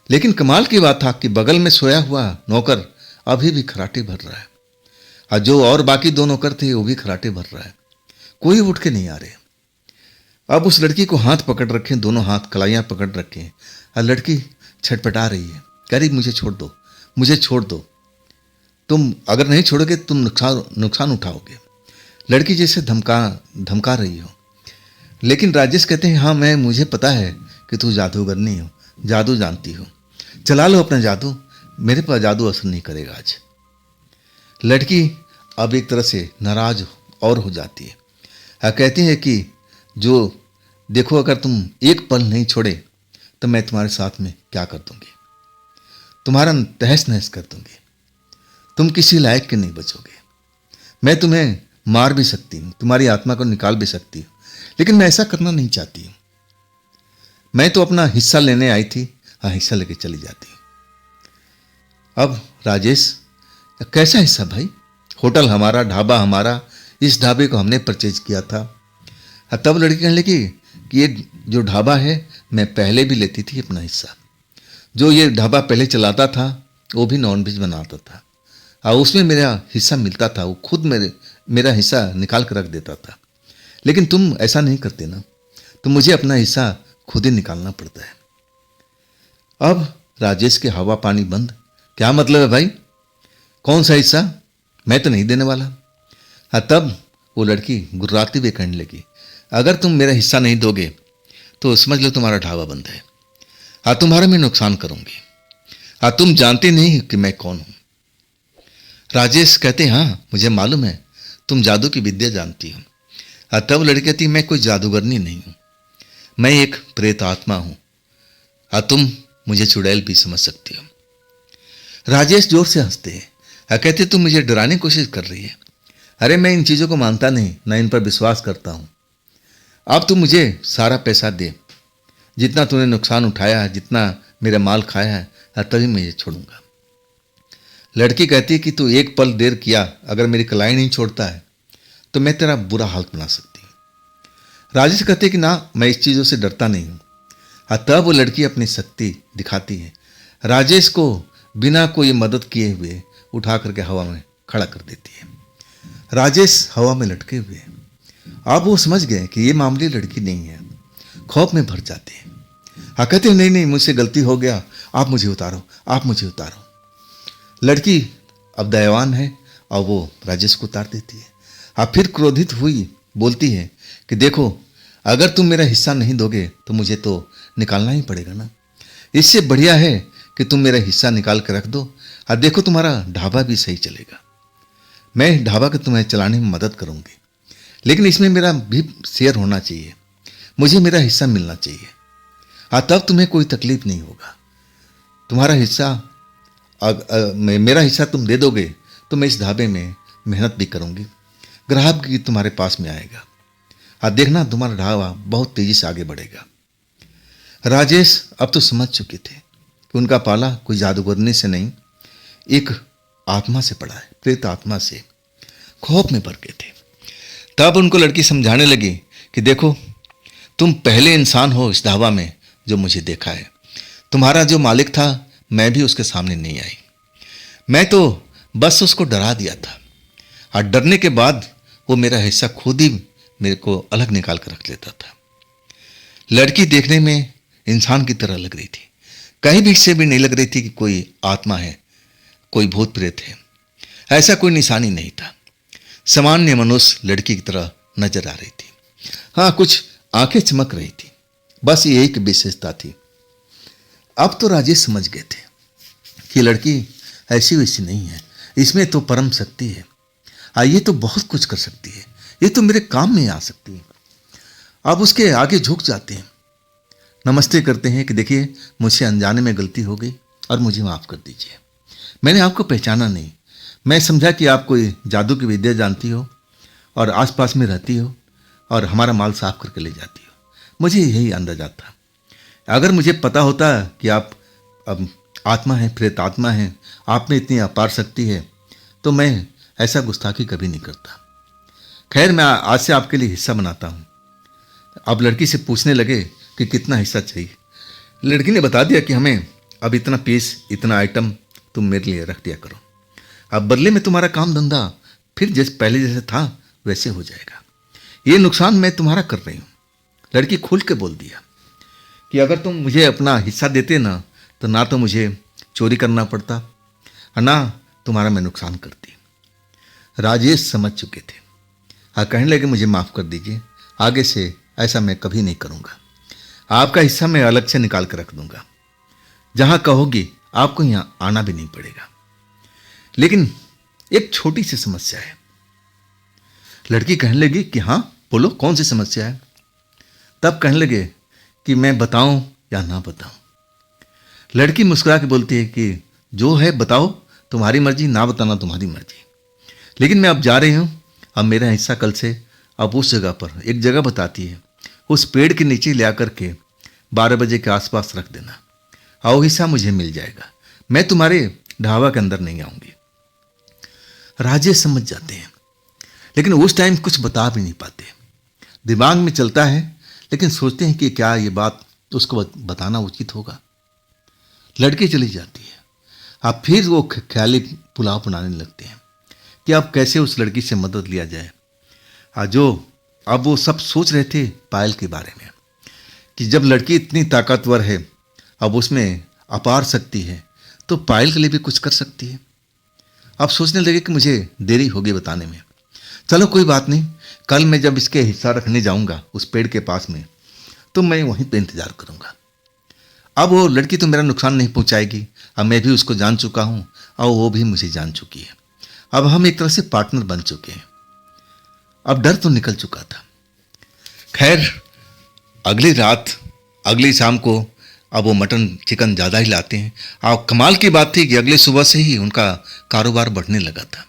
लेकिन कमाल की बात था कि बगल में सोया हुआ नौकर अभी भी खराटे भर रहा है, और जो और बाकी दो नौकर थे वो भी खराटे भर रहा है, कोई उठ के नहीं आ रहे। अब उस लड़की को हाथ पकड़ रखे, दोनों हाथ कलाइयाँ पकड़ रखे हैं, और लड़की छटपटा रही है, कह रही मुझे छोड़ दो, मुझे छोड़ दो, तुम अगर नहीं छोड़ोगे तुम नुकसान उठाओगे। लड़की जैसे धमका रही हो। लेकिन राजेश कहते हैं हाँ, मुझे पता है कि तू जादूगरनी हो, जादू जानती हो, चला लो अपना जादू, मेरे पर जादू असर नहीं करेगा आज। लड़की अब एक तरह से नाराज और हो जाती है, कहती है कि जो देखो, अगर तुम एक पल नहीं छोड़े तो मैं तुम्हारे साथ में क्या कर दूंगी, तुम्हारा तहस नहस कर दूंगी, तुम किसी लायक के नहीं बचोगे। मैं तुम्हें मार भी सकती हूँ, तुम्हारी आत्मा को निकाल भी सकती हूँ, लेकिन मैं ऐसा करना नहीं चाहती हूँ। मैं तो अपना हिस्सा लेने आई थी, हाँ हिस्सा लेके चली जाती हूँ। अब राजेश, कैसा हिस्सा भाई? होटल हमारा, ढाबा हमारा, इस ढाबे को हमने परचेज किया था। तब लड़की कहने लगी कि ये जो ढाबा है मैं पहले भी लेती थी अपना हिस्सा, जो ये ढाबा पहले चलाता था वो भी नॉनवेज बनाता था, और उसमें मेरा हिस्सा मिलता था, वो खुद मेरा हिस्सा निकाल कर रख देता था। लेकिन तुम ऐसा नहीं करते ना, तो मुझे अपना हिस्सा खुद ही निकालना पड़ता है। अब राजेश के हवा पानी बंद। क्या मतलब है भाई, कौन सा हिस्सा? मैं तो नहीं देने वाला। हाँ, तब वो लड़की गुर्राती हुए कहने लगी, अगर तुम मेरा हिस्सा नहीं दोगे तो समझ लो तुम्हारा ढाबा बंद है, हाँ तुम्हारा मैं नुकसान करूंगी, हाँ तुम जानते नहीं कि मैं कौन हूं। राजेश कहते हाँ मुझे मालूम है, तुम जादू की विद्या जानती हो। हाँ, तब लड़की कहती मैं कोई जादूगरनी नहीं हूं, मैं एक प्रेत आत्मा हूं, हाँ तुम मुझे चुड़ैल भी समझ सकती हो। राजेश जोर से हंसते हैं, हाँ कहते तुम मुझे डराने की कोशिश कर रही है। अरे मैं इन चीज़ों को मानता नहीं, ना इन पर विश्वास करता हूँ। अब तू मुझे सारा पैसा दे, जितना तूने नुकसान उठाया है, जितना मेरा माल खाया है, तभी मैं ये छोड़ूंगा। लड़की कहती है कि तू एक पल देर किया, अगर मेरी कलाई नहीं छोड़ता है तो मैं तेरा बुरा हाल बना सकती हूँ। राजेश कहते कि ना, मैं इस चीज़ों से डरता नहीं हूँ। तब वो लड़की अपनी शक्ति दिखाती है, राजेश को बिना कोई मदद किए हुए उठा करके हवा में खड़ा कर देती है। राजेश हवा में लटके हुए हैं। अब वो समझ गए कि ये मामूली लड़की नहीं है, खौफ में भर जाते हैं। हाँ कहते नहीं नहीं, मुझसे गलती हो गया, आप मुझे उतारो, आप मुझे उतारो। लड़की अब दयावान है और वो राजेश को उतार देती है। हाँ, फिर क्रोधित हुई बोलती है कि देखो, अगर तुम मेरा हिस्सा नहीं दोगे तो मुझे तो निकालना ही पड़ेगा ना, इससे बढ़िया है कि तुम मेरा हिस्सा निकाल कर रख दो, और देखो तुम्हारा ढाबा भी सही चलेगा। मैं ढाबा को तुम्हें चलाने में मदद करूंगी, लेकिन इसमें मेरा भी शेयर होना चाहिए, मुझे मेरा हिस्सा मिलना चाहिए। हाँ, तब तुम्हें कोई तकलीफ नहीं होगा। तुम्हारा हिस्सा मेरा हिस्सा तुम दे दोगे तो मैं इस ढाबे में मेहनत भी करूंगी, ग्राहक भी तुम्हारे पास में आएगा, हाँ देखना तुम्हारा ढाबा बहुत तेजी से आगे बढ़ेगा। राजेश अब तो समझ चुके थे कि उनका पाला कोई जादूगरनी से नहीं, एक आत्मा से पड़ा है, प्रेत आत्मा से। खौफ में भर गए थे। तब उनको लड़की समझाने लगी कि देखो, तुम पहले इंसान हो इस ढाबा में जो मुझे देखा है। तुम्हारा जो मालिक था, मैं भी उसके सामने नहीं आई, मैं तो बस उसको डरा दिया था, और डरने के बाद वो मेरा हिस्सा खुद ही मेरे को अलग निकाल कर रख लेता था। लड़की देखने में इंसान की तरह लग रही थी, कहीं भी से भी नहीं लग रही थी कि कोई आत्मा है, कोई भूत प्रेत है, ऐसा कोई निशानी नहीं था। सामान्य मनुष्य लड़की की तरह नजर आ रही थी। हाँ, कुछ आंखें चमक रही थी, बस ये एक विशेषता थी। अब तो राजेश समझ गए थे कि लड़की ऐसी वैसी नहीं है, इसमें तो परम शक्ति है। ये तो बहुत कुछ कर सकती है, ये तो मेरे काम में आ सकती है। आप उसके आगे झुक जाते हैं, नमस्ते करते हैं कि देखिए मुझसे अनजाने में गलती हो गई और मुझे माफ़ कर दीजिए। मैंने आपको पहचाना नहीं, मैं समझा कि आप कोई जादू की विद्या जानती हो और आसपास में रहती हो और हमारा माल साफ करके ले जाती हो। मुझे यही अंदाजा था। अगर मुझे पता होता कि आप अब आत्मा हैं, प्रेत आत्मा हैं, आप में इतनी अपार शक्ति है, तो मैं ऐसा गुस्ताखी कभी नहीं करता। खैर, मैं आज से आपके लिए हिस्सा बनाता हूँ। अब लड़की से पूछने लगे कि कितना हिस्सा चाहिए। लड़की ने बता दिया कि हमें अब इतना पीस, इतना आइटम तुम मेरे लिए रख दिया करो। अब बदले में तुम्हारा काम धंधा फिर पहले जैसे था वैसे हो जाएगा। ये नुकसान मैं तुम्हारा कर रही हूँ। लड़की खुल के बोल दिया कि अगर तुम मुझे अपना हिस्सा देते ना तो मुझे चोरी करना पड़ता और ना तुम्हारा मैं नुकसान करती। राजेश समझ चुके थे। कहने लगे मुझे माफ़ कर दीजिए, आगे से ऐसा मैं कभी नहीं करूँगा। आपका हिस्सा मैं अलग से निकाल कर रख दूंगा, जहाँ कहोगी आपको यहाँ आना भी नहीं पड़ेगा। लेकिन एक छोटी सी समस्या है। लड़की कहने लगी कि हाँ बोलो, कौन सी समस्या है। तब कहने लगे कि मैं बताऊं या ना बताऊं। लड़की मुस्कुरा के बोलती है कि जो है बताओ, तुम्हारी मर्जी, ना बताना तुम्हारी मर्जी। लेकिन मैं अब जा रही हूं, अब मेरा हिस्सा कल से अब उस जगह पर, एक जगह बताती है, उस पेड़ के नीचे ले आकर के 12 बजे के आसपास रख देना, और वो हिस्सा मुझे मिल जाएगा। मैं तुम्हारे ढाबा के अंदर नहीं आऊंगी। राजेश समझ जाते हैं, लेकिन उस टाइम कुछ बता भी नहीं पाते। दिमाग में चलता है, लेकिन सोचते हैं कि क्या ये बात उसको बताना उचित होगा। लड़की चली जाती है। अब फिर वो ख्याली पुलाव बनाने लगते हैं कि अब कैसे उस लड़की से मदद लिया जाए। जो अब वो सब सोच रहे थे पायल के बारे में, कि जब लड़की इतनी ताकतवर है, अब उसमें अपार शक्ति है, तो पायल के लिए भी कुछ कर सकती है। अब सोचने लगे कि मुझे देरी होगी बताने में। चलो कोई बात नहीं, कल मैं जब इसके हिस्सा रखने जाऊंगा उस पेड़ के पास में, तो मैं वहीं पे इंतजार करूंगा। अब वो लड़की तो मेरा नुकसान नहीं पहुंचाएगी, अब मैं भी उसको जान चुका हूं और वो भी मुझे जान चुकी है। अब हम एक तरह से पार्टनर बन चुके हैं। अब डर तो निकल चुका था। खैर, अगली रात, अगली शाम को अब वो मटन चिकन ज़्यादा ही लाते हैं। और कमाल की बात थी कि अगले सुबह से ही उनका कारोबार बढ़ने लगा था।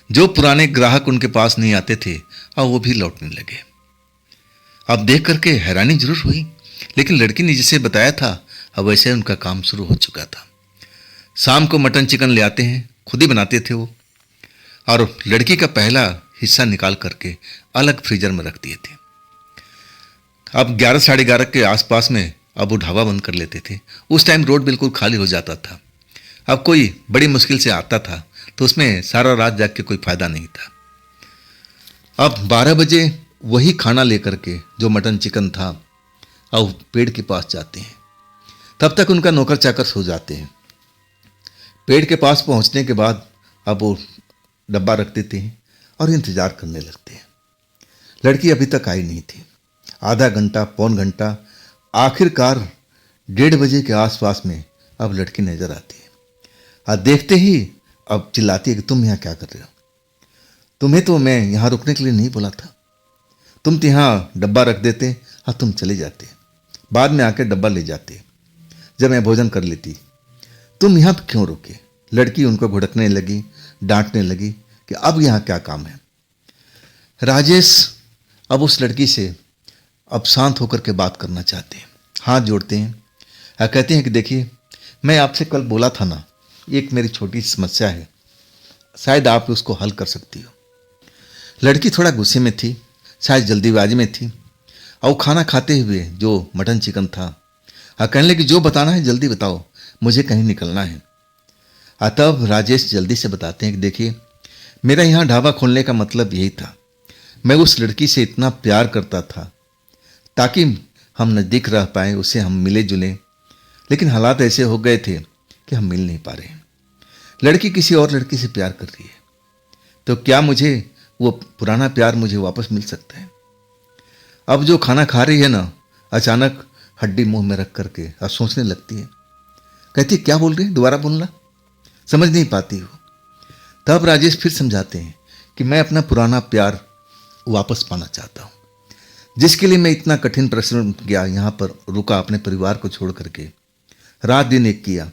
जो पुराने ग्राहक उनके पास नहीं आते थे, और वो भी लौटने लगे। अब देख करके हैरानी जरूर हुई, लेकिन लड़की ने जिसे बताया था अब वैसे उनका काम शुरू हो चुका था। शाम को मटन चिकन ले आते हैं, खुद ही बनाते थे वो, और लड़की का पहला हिस्सा निकाल करके अलग फ्रीजर में रख दिए थे। अब 11 साढ़े 11 के आसपास में अब वो ढाबा बंद कर लेते थे। उस टाइम रोड बिल्कुल खाली हो जाता था। अब कोई बड़ी मुश्किल से आता था तो उसमें सारा रात जाग के कोई फायदा नहीं था। अब 12 बजे वही खाना लेकर के, जो मटन चिकन था, अब पेड़ के पास जाते हैं। तब तक उनका नौकर चाकर सो जाते हैं। पेड़ के पास पहुंचने के बाद अब वो डब्बा रख देते हैं और इंतजार करने लगते हैं। लड़की अभी तक आई नहीं थी। आधा घंटा, पौन घंटा, आखिरकार 1:30 बजे के आसपास में अब लड़की नजर आती है। और देखते ही अब चिल्लाती है कि तुम यहाँ क्या कर रहे हो? तुम्हें तो मैं यहाँ रुकने के लिए नहीं बोला था। तुम तो यहाँ डब्बा रख देते और तुम चले जाते, बाद में आकर डब्बा ले जाते जब मैं भोजन कर लेती। तुम यहाँ क्यों रुके? लड़की उनको घुड़कने लगी, डांटने लगी कि अब यहाँ क्या काम है। राजेश अब उस लड़की से अब शांत होकर के बात करना चाहते हैं, हाथ जोड़ते हैं और कहते हैं कि देखिए, मैं आपसे कल बोला था ना, एक मेरी छोटी समस्या है, शायद आप उसको हल कर सकती हो। लड़की थोड़ा गुस्से में थी, शायद जल्दीबाजी में थी, और खाना खाते हुए जो मटन चिकन था, कहने लगी जो बताना है जल्दी बताओ, मुझे कहीं निकलना है। तब राजेश जल्दी से बताते हैं कि देखिए, मेरा यहाँ ढाबा खोलने का मतलब यही था। मैं उस लड़की से इतना प्यार करता था ताकि हम नज़दीक रह पाए, उससे हम मिले जुले, लेकिन हालात ऐसे हो गए थे कि हम मिल नहीं पा रहे हैं। लड़की किसी और लड़की से प्यार कर रही है, तो क्या मुझे वो पुराना प्यार मुझे वापस मिल सकता है? अब जो खाना खा रही है ना, अचानक हड्डी मुंह में रख करके अब सोचने लगती है। कहती क्या बोल रही है, दोबारा बोलना, समझ नहीं पाती हो। तब राजेश फिर समझाते हैं कि मैं अपना पुराना प्यार वापस पाना चाहता हूँ, जिसके लिए मैं इतना कठिन परिश्रम किया, यहाँ पर रुका, अपने परिवार को छोड़ करके रात दिन एक किया,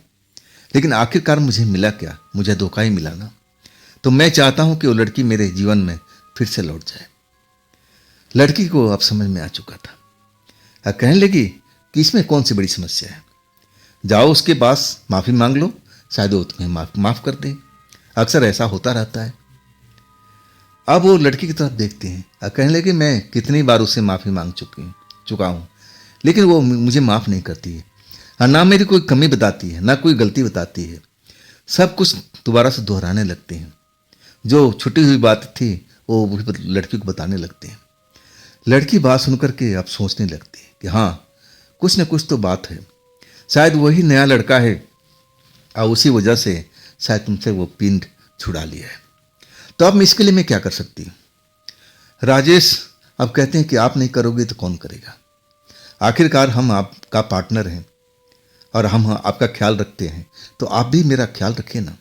लेकिन आखिरकार मुझे मिला क्या? मुझे धोखा ही मिला ना। तो मैं चाहता हूँ कि वो लड़की मेरे जीवन में फिर से लौट जाए। लड़की को अब समझ में आ चुका था। कहने लगी कि इसमें कौन सी बड़ी समस्या है, जाओ उसके पास माफ़ी मांग लो, शायद वो तुम्हें माफ़ कर दे। अक्सर ऐसा होता रहता है। अब वो लड़की की तरफ देखते हैं और कहने लगे मैं कितनी बार उससे माफ़ी मांग चुका हूँ, लेकिन वो मुझे माफ़ नहीं करती है, और ना मेरी कोई कमी बताती है, ना कोई गलती बताती है। सब कुछ दोबारा से दोहराने लगते हैं। जो छुटी हुई बात थी वो लड़की को बताने लगते हैं। लड़की बात सुनकर के अब सोचने लगती है कि हाँ, कुछ न कुछ तो बात है, शायद वही नया लड़का है और उसी वजह से शायद तुमसे वो पिंड छुड़ा लिया है। तो अब इसके लिए मैं क्या कर सकती हूँ? राजेश अब कहते हैं कि आप नहीं करोगे तो कौन करेगा? आखिरकार हम आपका पार्टनर हैं और हम आपका ख्याल रखते हैं, तो आप भी मेरा ख्याल रखिए ना।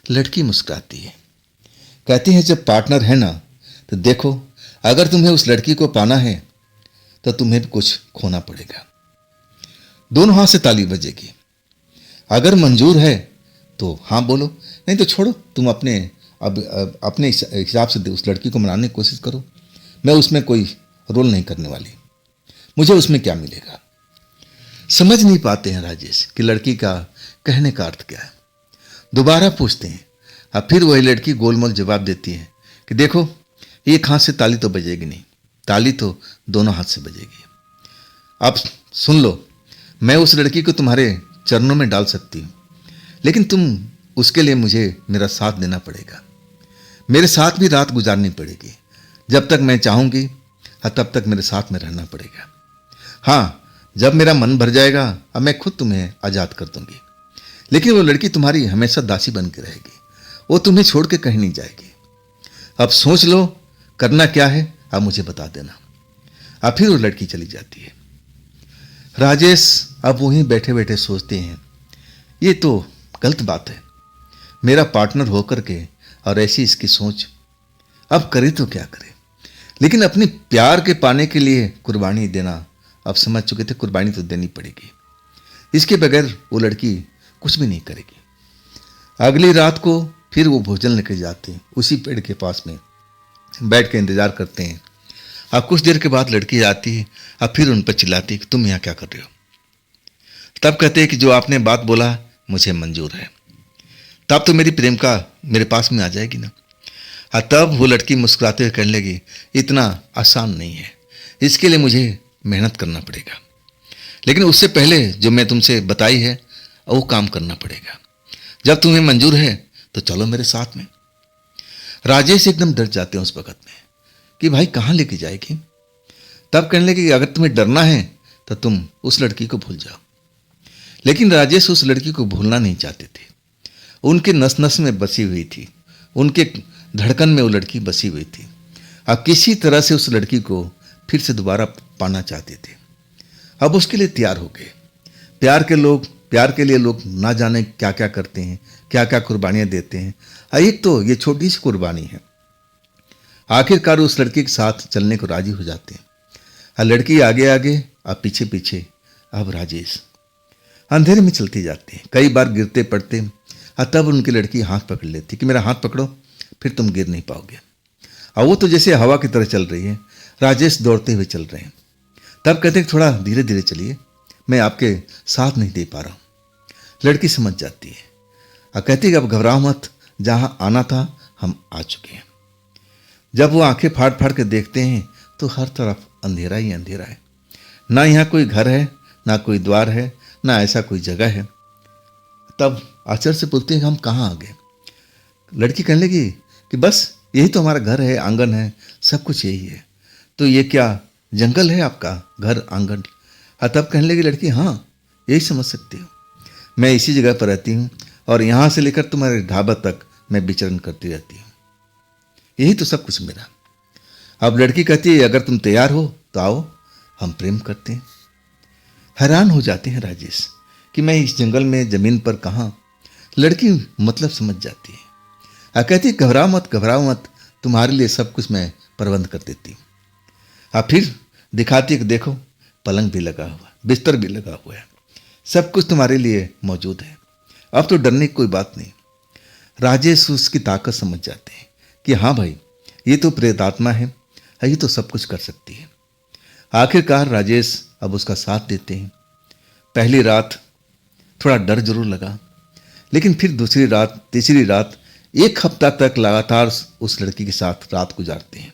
लड़की मुस्कुराती है, कहती है जब पार्टनर है ना, तो देखो अगर तुम्हें उस लड़की को पाना है तो तुम्हें भी कुछ खोना पड़ेगा। दोनों हाथ से ताली बजेगी। अगर मंजूर है तो हाँ बोलो, नहीं तो छोड़ो, तुम अपने हिसाब से उस लड़की को मनाने की कोशिश करो। मैं उसमें कोई रोल नहीं करने वाली, मुझे उसमें क्या मिलेगा। समझ नहीं पाते हैं राजेश कि लड़की का कहने का अर्थ क्या है। दोबारा पूछते हैं, अब फिर वही लड़की गोलमोल जवाब देती है कि देखो एक हाथ से ताली तो बजेगी नहीं, ताली तो दोनों हाथ से बजेगी। अब सुन लो, मैं उस लड़की को तुम्हारे चरणों में डाल सकती हूँ, लेकिन उसके लिए मुझे मेरा साथ देना पड़ेगा। मेरे साथ भी रात गुजारनी पड़ेगी। जब तक मैं चाहूँगी तब तक मेरे साथ में रहना पड़ेगा। हाँ, जब मेरा मन भर जाएगा अब मैं खुद तुम्हें आज़ाद कर दूंगी, लेकिन वो लड़की तुम्हारी हमेशा दासी बन के रहेगी, वो तुम्हें छोड़ के कहीं नहीं जाएगी। अब सोच लो करना क्या है, अब मुझे बता देना। अब फिर वो लड़की चली जाती है। राजेश अब वहीं बैठे बैठे सोचते हैं, ये तो गलत बात है, मेरा पार्टनर होकर के और ऐसी इसकी सोच, अब करे तो क्या करे। लेकिन अपनी प्यार के पाने के लिए कुर्बानी देना, अब समझ चुके थे कुर्बानी तो देनी पड़ेगी, इसके बगैर वो लड़की कुछ भी नहीं करेगी। अगली रात को फिर वो भोजन लेके जाते हैं, उसी पेड़ के पास में बैठ के इंतजार करते हैं। अब कुछ देर के बाद लड़की आती है, अब फिर उन पर चिल्लाती है कि तुम यहाँ क्या कर रहे हो। तब कहते हैं कि जो आपने बात बोला मुझे मंजूर है, तब तो मेरी प्रेमिका मेरे पास में आ जाएगी ना। तब वो लड़की मुस्कुराते हुए कहने लगी, इतना आसान नहीं है, इसके लिए मुझे मेहनत करना पड़ेगा, लेकिन उससे पहले जो मैं तुमसे बताई है वो काम करना पड़ेगा। जब तुम्हें मंजूर है तो चलो मेरे साथ में। राजेश एकदम डर जाते हैं उस वक्त में कि भाई कहाँ लेके जाएगी। तब कहने लगे कि अगर तुम्हें डरना है तो तुम उस लड़की को भूल जाओ। लेकिन राजेश उस लड़की को भूलना नहीं चाहते थे। उनके नस नस में बसी हुई थी, उनके धड़कन में वो लड़की बसी हुई थी। अब किसी तरह से उस लड़की को फिर से दोबारा पाना चाहते थे। अब उसके लिए तैयार हो गए। प्यार के लिए लोग ना जाने क्या क्या करते हैं, क्या क्या कुर्बानियां देते हैं। एक तो ये छोटी सी कुर्बानी है। आखिरकार उस लड़की के साथ चलने को राजी हो जाते हैं। लड़की आगे आगे, अब पीछे पीछे। अब राजेश अंधेरे में चलते जाते हैं, कई बार गिरते पड़ते, तब उनकी लड़की हाथ पकड़ लेती कि मेरा हाथ पकड़ो, फिर तुम गिर नहीं पाओगे। और वो तो जैसे हवा की तरह चल रही है, राजेश दौड़ते हुए चल रहे हैं। तब कहते हैं थोड़ा धीरे धीरे चलिए, मैं आपके साथ नहीं दे पा रहा हूँ। लड़की समझ जाती है और कहती है अब घबराओ मत, जहाँ आना था हम आ चुके हैं। जब वो आंखें फाड़ फाड़ के देखते हैं तो हर तरफ अंधेरा ही अंधेरा है। ना यहाँ कोई घर है, ना कोई द्वार है, ना ऐसा कोई जगह है। तब आश्चर्य से पूछते हैं कि हम कहाँ आ गए। लड़की कहने लगी कि बस यही तो हमारा घर है, आंगन है, सब कुछ यही है। तो ये क्या जंगल है आपका, घर आंगन? तब कहने लगी लड़की, हाँ यही समझ सकती हो, मैं इसी जगह पर रहती हूँ और यहाँ से लेकर तुम्हारे ढाबा तक मैं विचरण करती रहती हूँ, यही तो सब कुछ मेरा। अब लड़की कहती है अगर तुम तैयार हो तो आओ, हम प्रेम करते हैं। हैरान हो जाते हैं राजेश कि मैं इस जंगल में जमीन पर कहाँ। लड़की मतलब समझ जाती है। कहती घबराओ मत, तुम्हारे लिए सब कुछ मैं प्रबंध कर देती। अब फिर दिखाती कि देखो पलंग भी लगा हुआ, बिस्तर भी लगा हुआ है, सब कुछ तुम्हारे लिए मौजूद है। अब तो डरने की कोई बात नहीं। राजेश उसकी ताकत समझ जाते हैं कि हाँ भाई, ये तो प्रेतात्मा है, ये तो सब कुछ कर सकती है। आखिरकार राजेश अब उसका साथ देते हैं। पहली रात थोड़ा डर जरूर लगा, लेकिन फिर दूसरी रात, तीसरी रात, 1 हफ्ता तक लगातार उस लड़की के साथ रात गुजारते हैं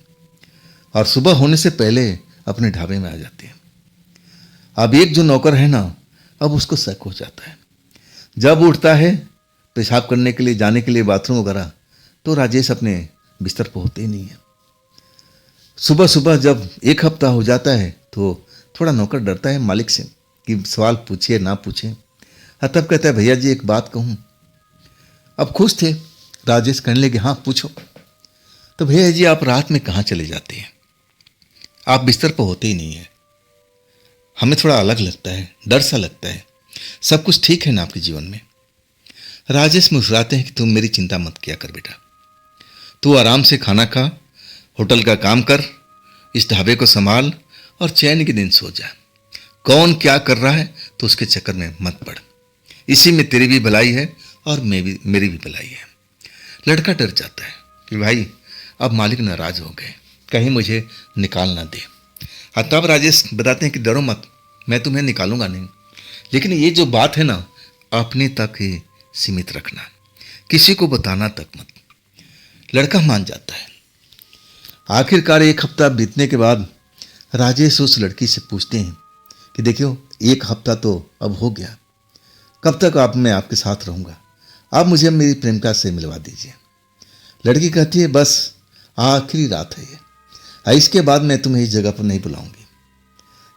और सुबह होने से पहले अपने ढाबे में आ जाते हैं। अब एक जो नौकर है ना, अब उसको शक हो जाता है। जब उठता है पेशाब करने के लिए, जाने के लिए बाथरूम वगैरह, तो राजेश अपने बिस्तर पर होते ही नहीं है। सुबह सुबह जब 1 हफ्ता हो जाता है तो थोड़ा नौकर डरता है मालिक से कि सवाल पूछे ना पूछे। तब कहता है भैया जी एक बात कहूँ। अब खुश थे, राजेश कहने लगे हाँ पूछो। तो भैया जी आप रात में कहाँ चले जाते हैं? आप बिस्तर पर होते ही नहीं है, हमें थोड़ा अलग लगता है, डर सा लगता है। सब कुछ ठीक है ना आपके जीवन में? राजेश मुस्कुराते हैं कि तुम मेरी चिंता मत किया कर बेटा, तू आराम से खाना खा, होटल का काम कर, इस ढाबे को संभाल और चैन के दिन सो जा। कौन क्या कर रहा है तो उसके चक्कर में मत पड़, इसी में तेरी भी भलाई है और मेरी भी भलाई है। लड़का डर जाता है कि भाई अब मालिक नाराज हो गए, कहीं मुझे निकाल ना दे। तब राजेश बताते हैं कि डरो मत, मैं तुम्हें निकालूंगा नहीं, लेकिन ये जो बात है ना अपने तक ही सीमित रखना, किसी को बताना तक मत। लड़का मान जाता है। आखिरकार 1 हफ्ता बीतने के बाद राजेश उस लड़की से पूछते हैं कि देखियो 1 हफ्ता तो अब हो गया, कब तक मैं आपके साथ रहूँगा, आप मुझे मेरी प्रेमिका से मिलवा दीजिए। लड़की कहती है बस आखिरी रात है ये, इसके बाद मैं तुम्हें इस जगह पर नहीं बुलाऊंगी,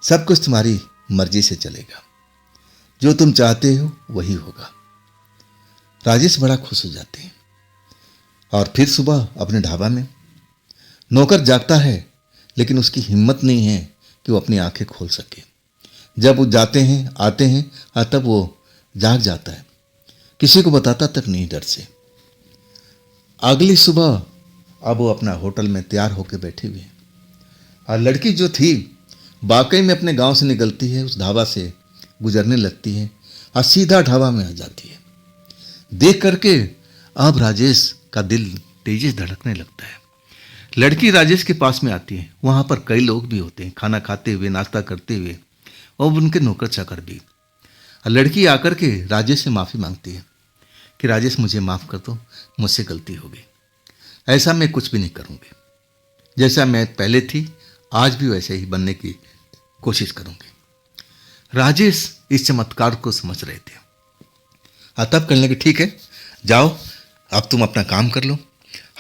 सब कुछ तुम्हारी मर्जी से चलेगा, जो तुम चाहते हो वही होगा। राजेश बड़ा खुश हो जाते हैं और फिर सुबह अपने ढाबा में नौकर जागता है, लेकिन उसकी हिम्मत नहीं है कि वो अपनी आंखें खोल सके। जब वो जाते हैं आते हैं तब वो जाग जाता है, किसी को बताता तक नहीं डर से। अगली सुबह अब वो अपना होटल में तैयार होकर बैठे हुए हैं और लड़की जो थी वाकई में अपने गांव से निकलती है, उस ढाबा से गुजरने लगती है और सीधा ढाबा में आ जाती है। देख करके अब राजेश का दिल तेजी से धड़कने लगता है। लड़की राजेश के पास में आती है, वहां पर कई लोग भी होते हैं, खाना खाते हुए, नाश्ता करते हुए, और उनके नौकर चाकर भी। लड़की आकर के राजेश से माफ़ी मांगती है कि राजेश मुझे माफ़ कर दो, मुझसे गलती हो गई, ऐसा मैं कुछ भी नहीं करूँगी, जैसा मैं पहले थी आज भी वैसे ही बनने की कोशिश करूँगी। राजेश इस चमत्कार को समझ रहे थे। तब कहने लगे ठीक है जाओ, अब तुम अपना काम कर लो,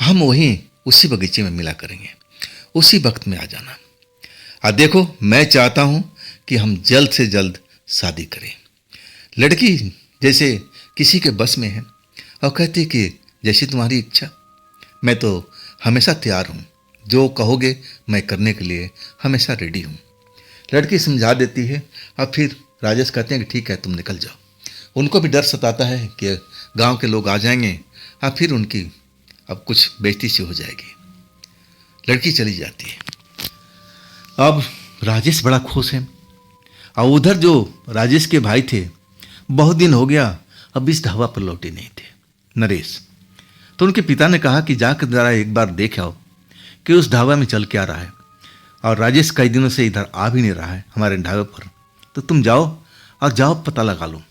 हम वहीं उसी बगीचे में मिला करेंगे, उसी वक्त में आ जाना। देखो मैं चाहता हूं कि हम जल्द से जल्द शादी करें। लड़की जैसे किसी के बस में है और कहती कि जैसी तुम्हारी इच्छा, मैं तो हमेशा तैयार हूं, जो कहोगे मैं करने के लिए हमेशा रेडी हूं। लड़की समझा देती है और फिर राजेश कहते हैं कि ठीक है तुम निकल जाओ। उनको भी डर सताता है कि गांव के लोग आ जाएंगे और फिर उनकी अब कुछ बेइज्जती सी हो जाएगी। लड़की चली जाती है। अब राजेश बड़ा खुश है और उधर जो राजेश के भाई थे बहुत दिन हो गया अब इस ढाबा पर लौटे नहीं थे, नरेश। तो उनके पिता ने कहा कि जाकर जरा एक बार देख आओ कि उस ढाबा में चल क्या रहा है, और राजेश कई दिनों से इधर आ भी नहीं रहा है हमारे ढाबे पर, तो तुम जाओ और जाओ पता लगा लो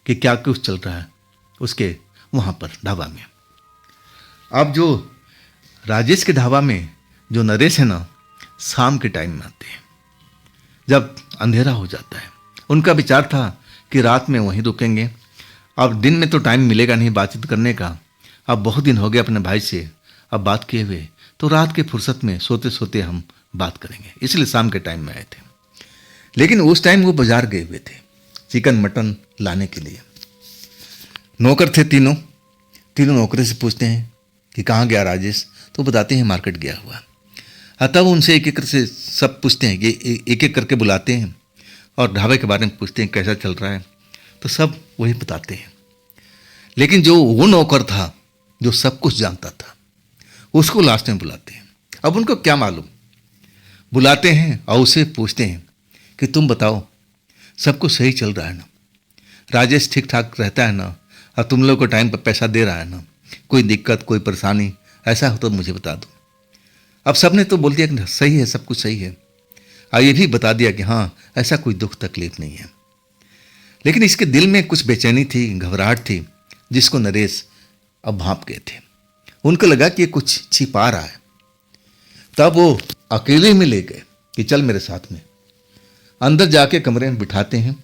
कि क्या कुछ चल रहा है उसके वहाँ पर ढाबा में। अब जो राजेश के ढाबा में जो नरेश है ना, शाम के टाइम में आते हैं जब अंधेरा हो जाता है। उनका विचार था कि रात में वहीं रुकेंगे, अब दिन में तो टाइम मिलेगा नहीं बातचीत करने का, अब बहुत दिन हो गए अपने भाई से अब बात किए हुए, तो रात के फुर्सत में सोते सोते हम बात करेंगे, इसलिए शाम के टाइम में आए थे। लेकिन उस टाइम वो बाजार गए हुए थे चिकन मटन लाने के लिए। नौकर थे तीनों नौकरी से पूछते हैं कि कहाँ गया राजेश, तो बताते हैं मार्केट गया हुआ। तब उनसे एक एक से सब पूछते हैं कि एक एक करके बुलाते हैं और ढाबे के बारे में पूछते हैं कैसा चल रहा है, तो सब वही बताते हैं। लेकिन जो वो नौकर था जो सब कुछ जानता था, उसको लास्ट में बुलाते हैं। अब उनको क्या मालूम, बुलाते हैं और उसे पूछते हैं कि तुम बताओ सब कुछ सही चल रहा है ना, राजेश ठीक ठाक रहता है ना, और तुम लोग को टाइम पर पैसा दे रहा है ना, कोई दिक्कत कोई परेशानी ऐसा हो तो मुझे बता दो। अब सबने तो बोल दिया कि सही है, सब कुछ सही है, और ये भी बता दिया कि हाँ ऐसा कोई दुख तकलीफ नहीं है। लेकिन इसके दिल में कुछ बेचैनी थी, घबराहट थी, जिसको नरेश अब भांप गए थे। उनको लगा कि ये कुछ छिपा रहा है। तब वो अकेले में ले गए कि चल मेरे साथ में। अंदर जाके कमरे में बिठाते हैं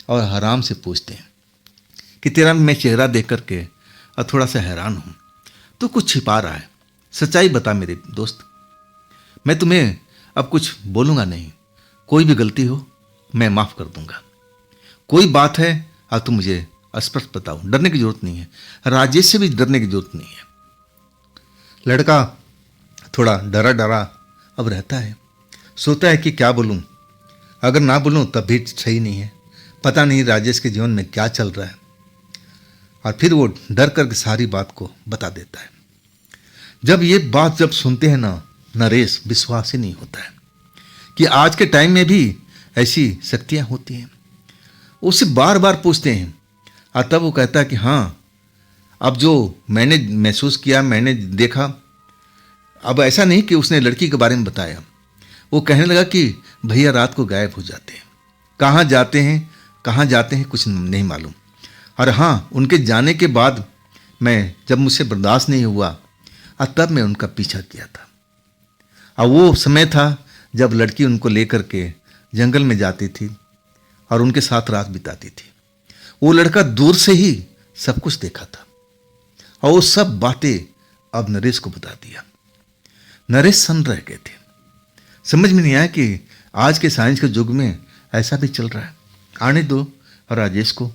और आराम से पूछते हैं कि तेरा मैं चेहरा देख करके और थोड़ा सा हैरान हूँ, तो कुछ छिपा रहा है, सच्चाई बता मेरे दोस्त। मैं तुम्हें अब कुछ बोलूँगा नहीं, कोई भी गलती हो मैं माफ़ कर दूंगा। कोई बात है और तुम मुझे स्पष्ट बताओ, डरने की जरूरत नहीं है, राजेश से भी डरने की जरूरत नहीं है। लड़का थोड़ा डरा डरा अब रहता है, सोचता है कि क्या बोलूं, अगर ना बोलूं तब भी सही नहीं है, पता नहीं राजेश के जीवन में क्या चल रहा है। और फिर वो डर करके सारी बात को बता देता है। जब ये बात जब सुनते हैं ना, नरेश विश्वास ही नहीं होता है कि आज के टाइम में भी ऐसी शक्तियां होती हैं। उससे बार बार पूछते हैं और तब वो कहता है कि हाँ, अब जो मैंने महसूस किया, मैंने देखा, अब ऐसा नहीं कि उसने लड़की के बारे में बताया। वो कहने लगा कि भैया रात को गायब हो जाते हैं, कहाँ जाते हैं कुछ नहीं मालूम। और हाँ, उनके जाने के बाद मैं जब मुझसे बर्दाश्त नहीं हुआ और तब मैं उनका पीछा किया था। और वो समय था जब लड़की उनको लेकर के जंगल में जाती थी और उनके साथ रात बिताती थी। वो लड़का दूर से ही सब कुछ देखा था और वो सब बातें अब नरेश को बता दिया। नरेश सन्न रह गए थे, समझ में नहीं आया कि आज के साइंस के युग में ऐसा भी चल रहा है। आने दो और राजेश को,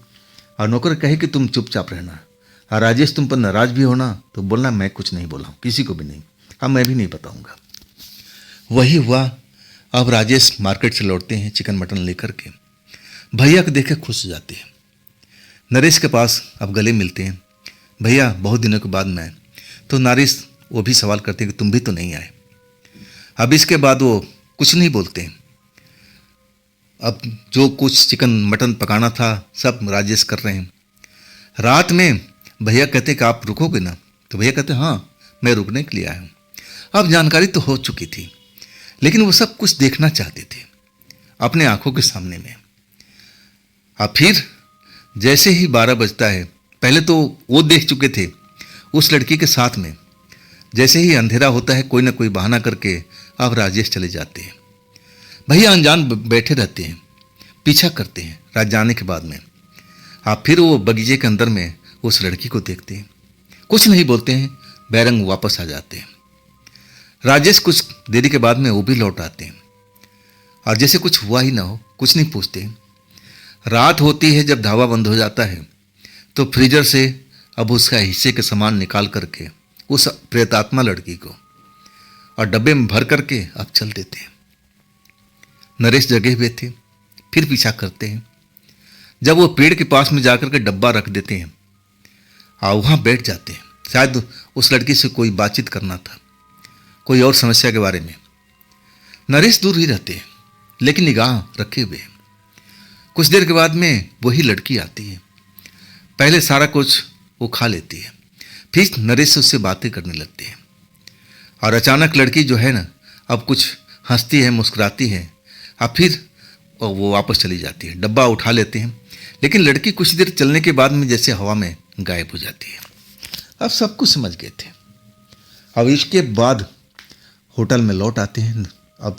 और नौकर कहे कि तुम चुपचाप रहना, और राजेश तुम पर नाराज भी होना तो बोलना मैं कुछ नहीं बोला हूँ, किसी को भी नहीं, अब मैं भी नहीं बताऊंगा। वही हुआ। अब राजेश मार्केट से लौटते हैं चिकन मटन लेकर के, भैया को देख के खुश हो जाते हैं। नरेश के पास अब गले मिलते हैं, भैया बहुत दिनों के बाद मैं। तो नरेश वो भी सवाल करते हैं कि तुम भी तो नहीं आए। अब इसके बाद वो कुछ नहीं बोलते हैं। अब जो कुछ चिकन मटन पकाना था सब राजेश कर रहे हैं। रात में भैया कहते कि आप रुकोगे ना, तो भैया कहते हाँ मैं रुकने के लिए आया हूँ। अब जानकारी तो हो चुकी थी, लेकिन वो सब कुछ देखना चाहते थे अपने आंखों के सामने में। अब फिर जैसे ही 12 बजता है, पहले तो वो देख चुके थे उस लड़की के साथ में, जैसे ही अंधेरा होता है कोई ना कोई बहाना करके अब राजेश चले जाते हैं। भैया अनजान बैठे रहते हैं, पीछा करते हैं रात जाने के बाद में। आप फिर वो बगीचे के अंदर में उस लड़की को देखते हैं, कुछ नहीं बोलते हैं, बैरंग वापस आ जाते हैं। राजेश कुछ देरी के बाद में वो भी लौट आते हैं और जैसे कुछ हुआ ही ना हो, कुछ नहीं पूछते हैं। रात होती है, जब ढाबा बंद हो जाता है तो फ्रीजर से अब उसका हिस्से के सामान निकाल करके उस प्रेतात्मा लड़की को और डब्बे में भर करके अब चल देते हैं। नरेश जगे हुए थे, फिर पीछा करते हैं। जब वो पेड़ के पास में जाकर के डब्बा रख देते हैं और वहाँ बैठ जाते हैं, शायद उस लड़की से कोई बातचीत करना था, कोई और समस्या के बारे में। नरेश दूर ही रहते हैं लेकिन निगाह रखे हुए हैं। कुछ देर के बाद में वही लड़की आती है, पहले सारा कुछ वो खा लेती है, फिर नरेश से उससे बातें करने लगते हैं। और अचानक लड़की जो है ना अब कुछ हंसती है, मुस्कुराती है, और फिर वो वापस चली जाती है। डब्बा उठा लेते हैं, लेकिन लड़की कुछ देर चलने के बाद में जैसे हवा में गायब हो जाती है। अब सब कुछ समझ गए थे। अब इसके बाद होटल में लौट आते हैं। अब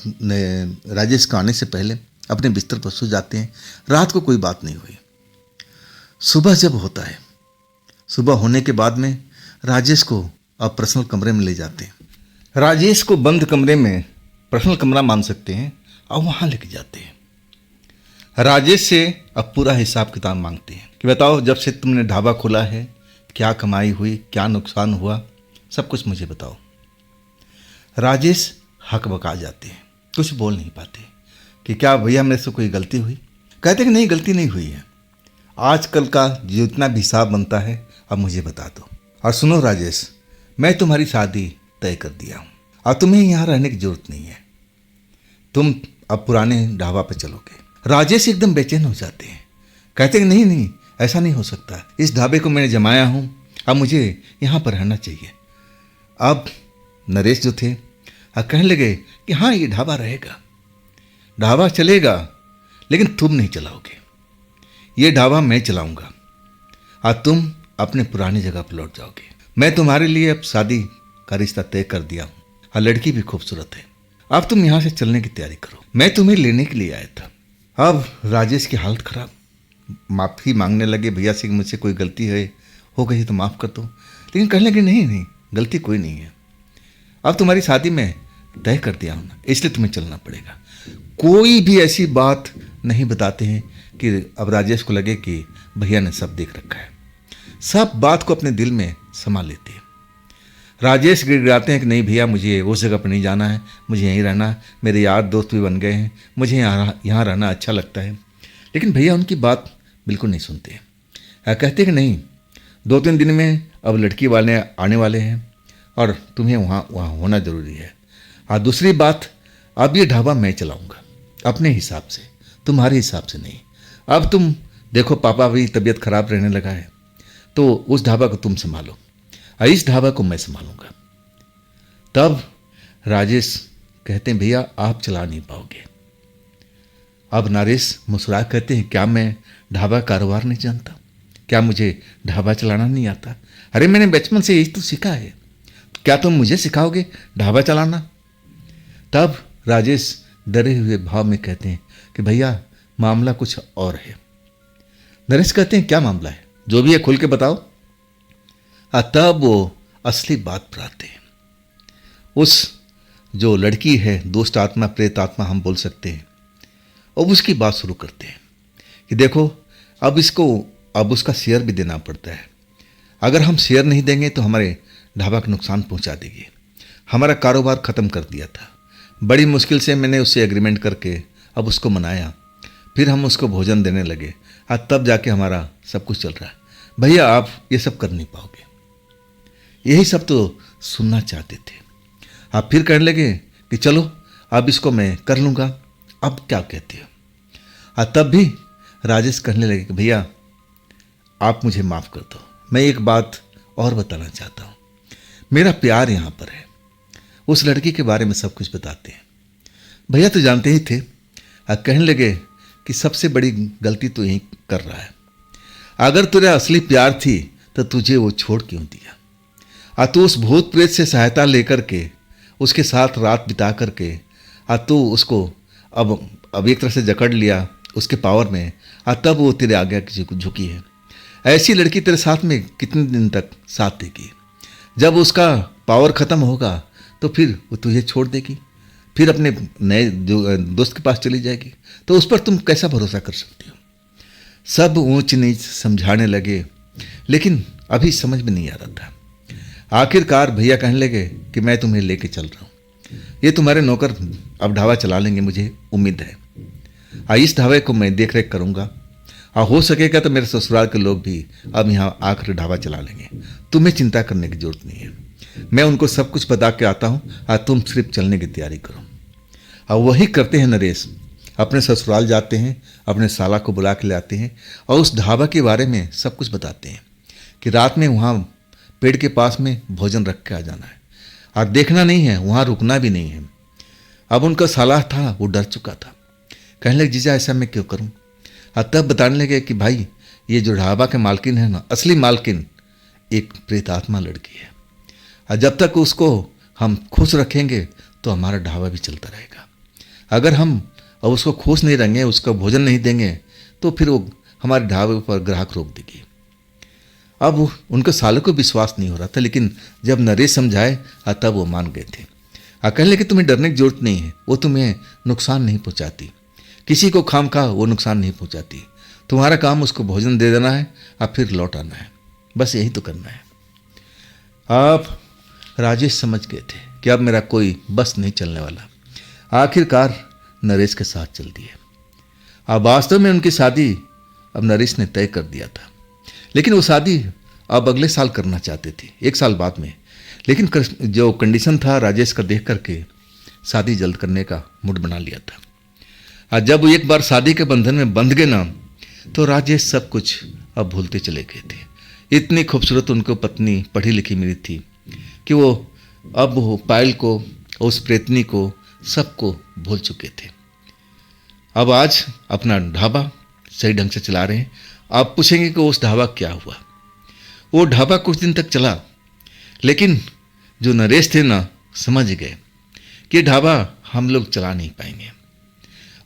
राजेश के आने से पहले अपने बिस्तर पर सो जाते हैं। रात को कोई बात नहीं हुई। सुबह जब होता है, सुबह होने के बाद में राजेश को अब पर्सनल कमरे में ले जाते हैं। राजेश को बंद कमरे में, पर्सनल कमरा मान सकते हैं, और वहाँ लेके जाते हैं। राजेश से अब पूरा हिसाब किताब मांगते हैं कि बताओ जब से तुमने ढाबा खोला है क्या कमाई हुई, क्या नुकसान हुआ, सब कुछ मुझे बताओ। राजेश हक बका जाते हैं, कुछ बोल नहीं पाते कि क्या भैया मेरे से कोई गलती हुई। कहते कि नहीं, गलती नहीं हुई है, आजकल का जितना भी हिसाब बनता है अब मुझे बता दो। और सुनो राजेश, मैं तुम्हारी शादी तय कर दिया हूँ। अब तुम्हें यहाँ रहने की जरूरत नहीं है, तुम अब पुराने ढाबा पे चलोगे। राजेश एकदम बेचैन हो जाते हैं, कहते हैं नहीं नहीं, ऐसा नहीं हो सकता, इस ढाबे को मैंने जमाया हूँ, अब मुझे यहाँ पर रहना चाहिए। अब नरेश जो थे कहने लगे कि हाँ ये ढाबा रहेगा, ढाबा चलेगा, लेकिन तुम नहीं चलाओगे, ये ढाबा मैं चलाऊंगा। आज तुम अपने पुरानी जगह पर लौट जाओगे। मैं तुम्हारे लिए अब शादी का रिश्ता तय कर दिया हूँ और लड़की भी खूबसूरत है। अब तुम यहाँ से चलने की तैयारी करो, मैं तुम्हें लेने के लिए आया था। अब राजेश की हालत खराब, माफ़ी मांगने लगे, भैया से मुझसे कोई गलती हो गई तो माफ़ कर दो। लेकिन कहने लगे नहीं नहीं, गलती कोई नहीं है, अब तुम्हारी शादी मैं तय कर दिया हूँ ना, इसलिए तुम्हें चलना पड़ेगा। कोई भी ऐसी बात नहीं बताते हैं कि अब राजेश को लगे कि भैया ने सब देख रखा है, सब बात को अपने दिल में समा लेते हैं। राजेश गिड़गिड़ाते हैं कि नहीं भैया, मुझे उस जगह पर नहीं जाना है, मुझे यहीं रहना है, मेरे यार दोस्त भी बन गए हैं, मुझे यहाँ रहना अच्छा लगता है। लेकिन भैया उनकी बात बिल्कुल नहीं सुनते हैं, कहते हैं कि नहीं, 2-3 दिन में अब लड़की वाले आने वाले हैं और तुम्हें वहाँ होना ज़रूरी है। और दूसरी बात, अब ये ढाबा मैं चलाऊँगा अपने हिसाब से, तुम्हारे हिसाब से नहीं। अब तुम देखो पापा भी तबीयत खराब रहने लगा है, तो उस ढाबा को तुम संभालो और इस ढाबा को मैं संभालूंगा। तब राजेश कहते हैं भैया आप चला नहीं पाओगे। अब नरेश मुस्कुरा कहते हैं क्या मैं ढाबा कारोबार नहीं जानता, क्या मुझे ढाबा चलाना नहीं आता? अरे मैंने बचपन से यही तो सीखा है, क्या तुम मुझे सिखाओगे ढाबा चलाना? तब राजेश डरे हुए भाव में कहते हैं कि भैया मामला कुछ और है। नरेश कहते हैं क्या मामला है, जो भी है खुल के बताओ। तब वो असली बात पर आते हैं। उस जो लड़की है, दुष्ट आत्मा प्रेत आत्मा हम बोल सकते हैं, और उसकी बात शुरू करते हैं कि देखो अब उसका शेयर भी देना पड़ता है, अगर हम शेयर नहीं देंगे तो हमारे ढाबा का नुकसान पहुंचा देगी। हमारा कारोबार ख़त्म कर दिया था, बड़ी मुश्किल से मैंने उससे एग्रीमेंट करके अब उसको मनाया, फिर हम उसको भोजन देने लगे, तब जाके हमारा सब कुछ चल रहा है। भैया आप ये सब कर नहीं पाओगे। यही सब तो सुनना चाहते थे। आप फिर कहने लगे कि चलो अब इसको मैं कर लूँगा, अब क्या कहते हो? तब भी राजेश कहने लगे कि भैया आप मुझे माफ़ कर दो, मैं एक बात और बताना चाहता हूँ, मेरा प्यार यहाँ पर है। उस लड़की के बारे में सब कुछ बताते हैं। भैया तो जानते ही थे। कहने लगे कि सबसे बड़ी गलती तो यही कर रहा है, अगर तुझे असली प्यार थी तो तुझे वो छोड़ क्यों दिया? तू उस भूत प्रेत से सहायता लेकर के उसके साथ रात बिता करके तू उसको अब एक तरह से जकड़ लिया उसके पावर में, तब वो तेरे आगे झुकी है। ऐसी लड़की तेरे साथ में कितने दिन तक साथ देगी? जब उसका पावर ख़त्म होगा तो फिर वो तुझे छोड़ देगी, फिर अपने नए जो दोस्त के पास चली जाएगी, तो उस पर तुम कैसा भरोसा कर सकती हो? सब ऊंच नीच समझाने लगे, लेकिन अभी समझ में नहीं आ रहा था। आखिरकार भैया कहने लगे कि मैं तुम्हें लेके चल रहा हूँ, ये तुम्हारे नौकर अब ढाबा चला लेंगे, मुझे उम्मीद है। इस ढाबे को मैं देख रेख करूँगा, हो सकेगा तो मेरे ससुराल के लोग भी अब यहाँ आकर ढाबा चला लेंगे, तुम्हें चिंता करने की जरूरत नहीं है। मैं उनको सब कुछ बता के आता हूँ, तुम सिर्फ चलने की तैयारी करो। वही करते हैं नरेश, अपने ससुराल जाते हैं, अपने साला को बुला के ले आते हैं और उस ढाबा के बारे में सब कुछ बताते हैं कि रात में वहाँ पेड़ के पास में भोजन रख के आ जाना है और देखना नहीं है, वहाँ रुकना भी नहीं है। अब उनका साला था वो डर चुका था, कहने लगे जीजा ऐसा मैं क्यों करूँ? तब बताने लगे कि भाई ये जो ढाबा के मालकिन है ना, असली मालकिन एक प्रेतात्मा लड़की है, और जब तक उसको हम खुश रखेंगे तो हमारा ढाबा भी चलता रहेगा। अगर हम अब उसको खुश नहीं रहेंगे, उसका भोजन नहीं देंगे, तो फिर वो हमारे ढाबे पर ग्राहक रोक देगी। अब उनके सालों को विश्वास नहीं हो रहा था, लेकिन जब नरेश समझाए तब वो मान गए थे। कहने लगे तुम्हें डरने की जरूरत नहीं है, वो तुम्हें नुकसान नहीं पहुंचाती, किसी को खामखा वो नुकसान नहीं पहुंचाती। तुम्हारा काम उसको भोजन दे देना है और फिर लौट आना है, बस यही तो करना है। आप राजेश समझ गए थे कि अब मेरा कोई बस नहीं चलने वाला। आखिरकार नरेश के साथ चल दिए। अब वास्तव में उनकी शादी अब नरेश ने तय कर दिया था, लेकिन वो शादी अब अगले साल करना चाहते थे, 1 साल बाद में। लेकिन जो कंडीशन था राजेश का देख करके शादी जल्द करने का मूड बना लिया था। और जब वो एक बार शादी के बंधन में बंध गए ना, तो राजेश सब कुछ अब भूलते चले गए थे। इतनी खूबसूरत उनको पत्नी पढ़ी लिखी मिली थी कि वो अब वो पायल को, उस प्रेतनी को, सबको भूल चुके थे। अब आज अपना ढाबा सही ढंग से चला रहे हैं। आप पूछेंगे कि उस ढाबा क्या हुआ। वो ढाबा कुछ दिन तक चला, लेकिन जो नरेश थे ना, समझ गए कि ढाबा हम लोग चला नहीं पाएंगे।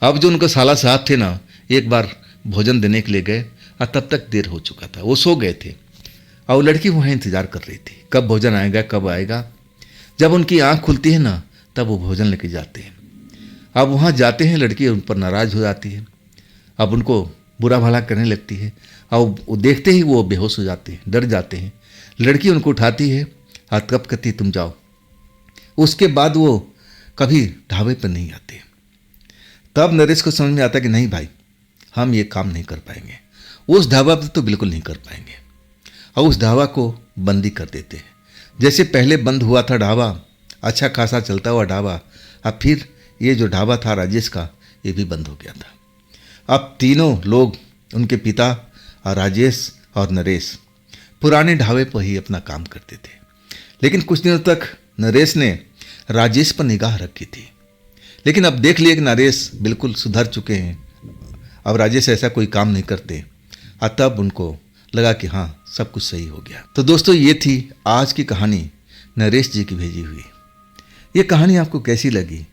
अब जो उनका साला साहब थे ना, एक बार भोजन देने के लिए गए और तब तक देर हो चुका था, वो सो गए थे। और वो लड़की वहाँ इंतजार कर रही थी, कब भोजन आएगा, कब आएगा। जब उनकी आँख खुलती है ना, तब वो भोजन लेके जाते हैं। अब वहाँ जाते हैं, लड़की उन पर नाराज़ हो जाती है। अब उनको बुरा भला करने लगती है और वो देखते ही वो बेहोश हो जाते हैं, डर जाते हैं। लड़की उनको उठाती है और तब कहती तुम जाओ। उसके बाद वो कभी ढाबे पर नहीं आते। तब नरेश को समझ में आता कि नहीं भाई, हम ये काम नहीं कर पाएंगे, उस ढाबा पर तो बिल्कुल नहीं कर पाएंगे। और उस ढाबा को बंदी कर देते हैं। जैसे पहले बंद हुआ था ढाबा, अच्छा खासा चलता हुआ ढाबा, अब फिर ये जो ढाबा था राजेश का, ये भी बंद हो गया था। अब तीनों लोग, उनके पिता और राजेश और नरेश, पुराने ढाबे पर ही अपना काम करते थे। लेकिन कुछ दिनों तक नरेश ने राजेश पर निगाह रखी थी, लेकिन अब देख लिया कि नरेश बिल्कुल सुधर चुके हैं, अब राजेश ऐसा कोई काम नहीं करते। और तब उनको लगा कि हाँ, सब कुछ सही हो गया। तो दोस्तों, ये थी आज की कहानी नरेश जी की भेजी हुई। ये कहानी आपको कैसी लगी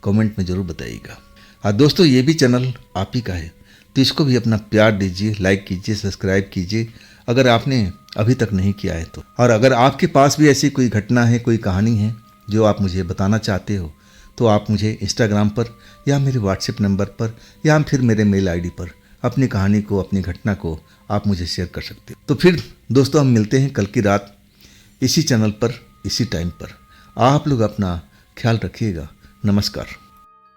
कमेंट में ज़रूर बताइएगा। और दोस्तों, ये भी चैनल आप ही का है, तो इसको भी अपना प्यार दीजिए, लाइक कीजिए, सब्सक्राइब कीजिए अगर आपने अभी तक नहीं किया है तो। और अगर आपके पास भी ऐसी कोई घटना है, कोई कहानी है जो आप मुझे बताना चाहते हो, तो आप मुझे इंस्टाग्राम पर या मेरे व्हाट्सएप नंबर पर या फिर मेरे मेल आईडी पर अपनी कहानी को, अपनी घटना को आप मुझे शेयर कर सकते हो। तो फिर दोस्तों, हम मिलते हैं कल की रात इसी चैनल पर, इसी टाइम पर। आप लोग अपना ख्याल रखिएगा। नमस्कार।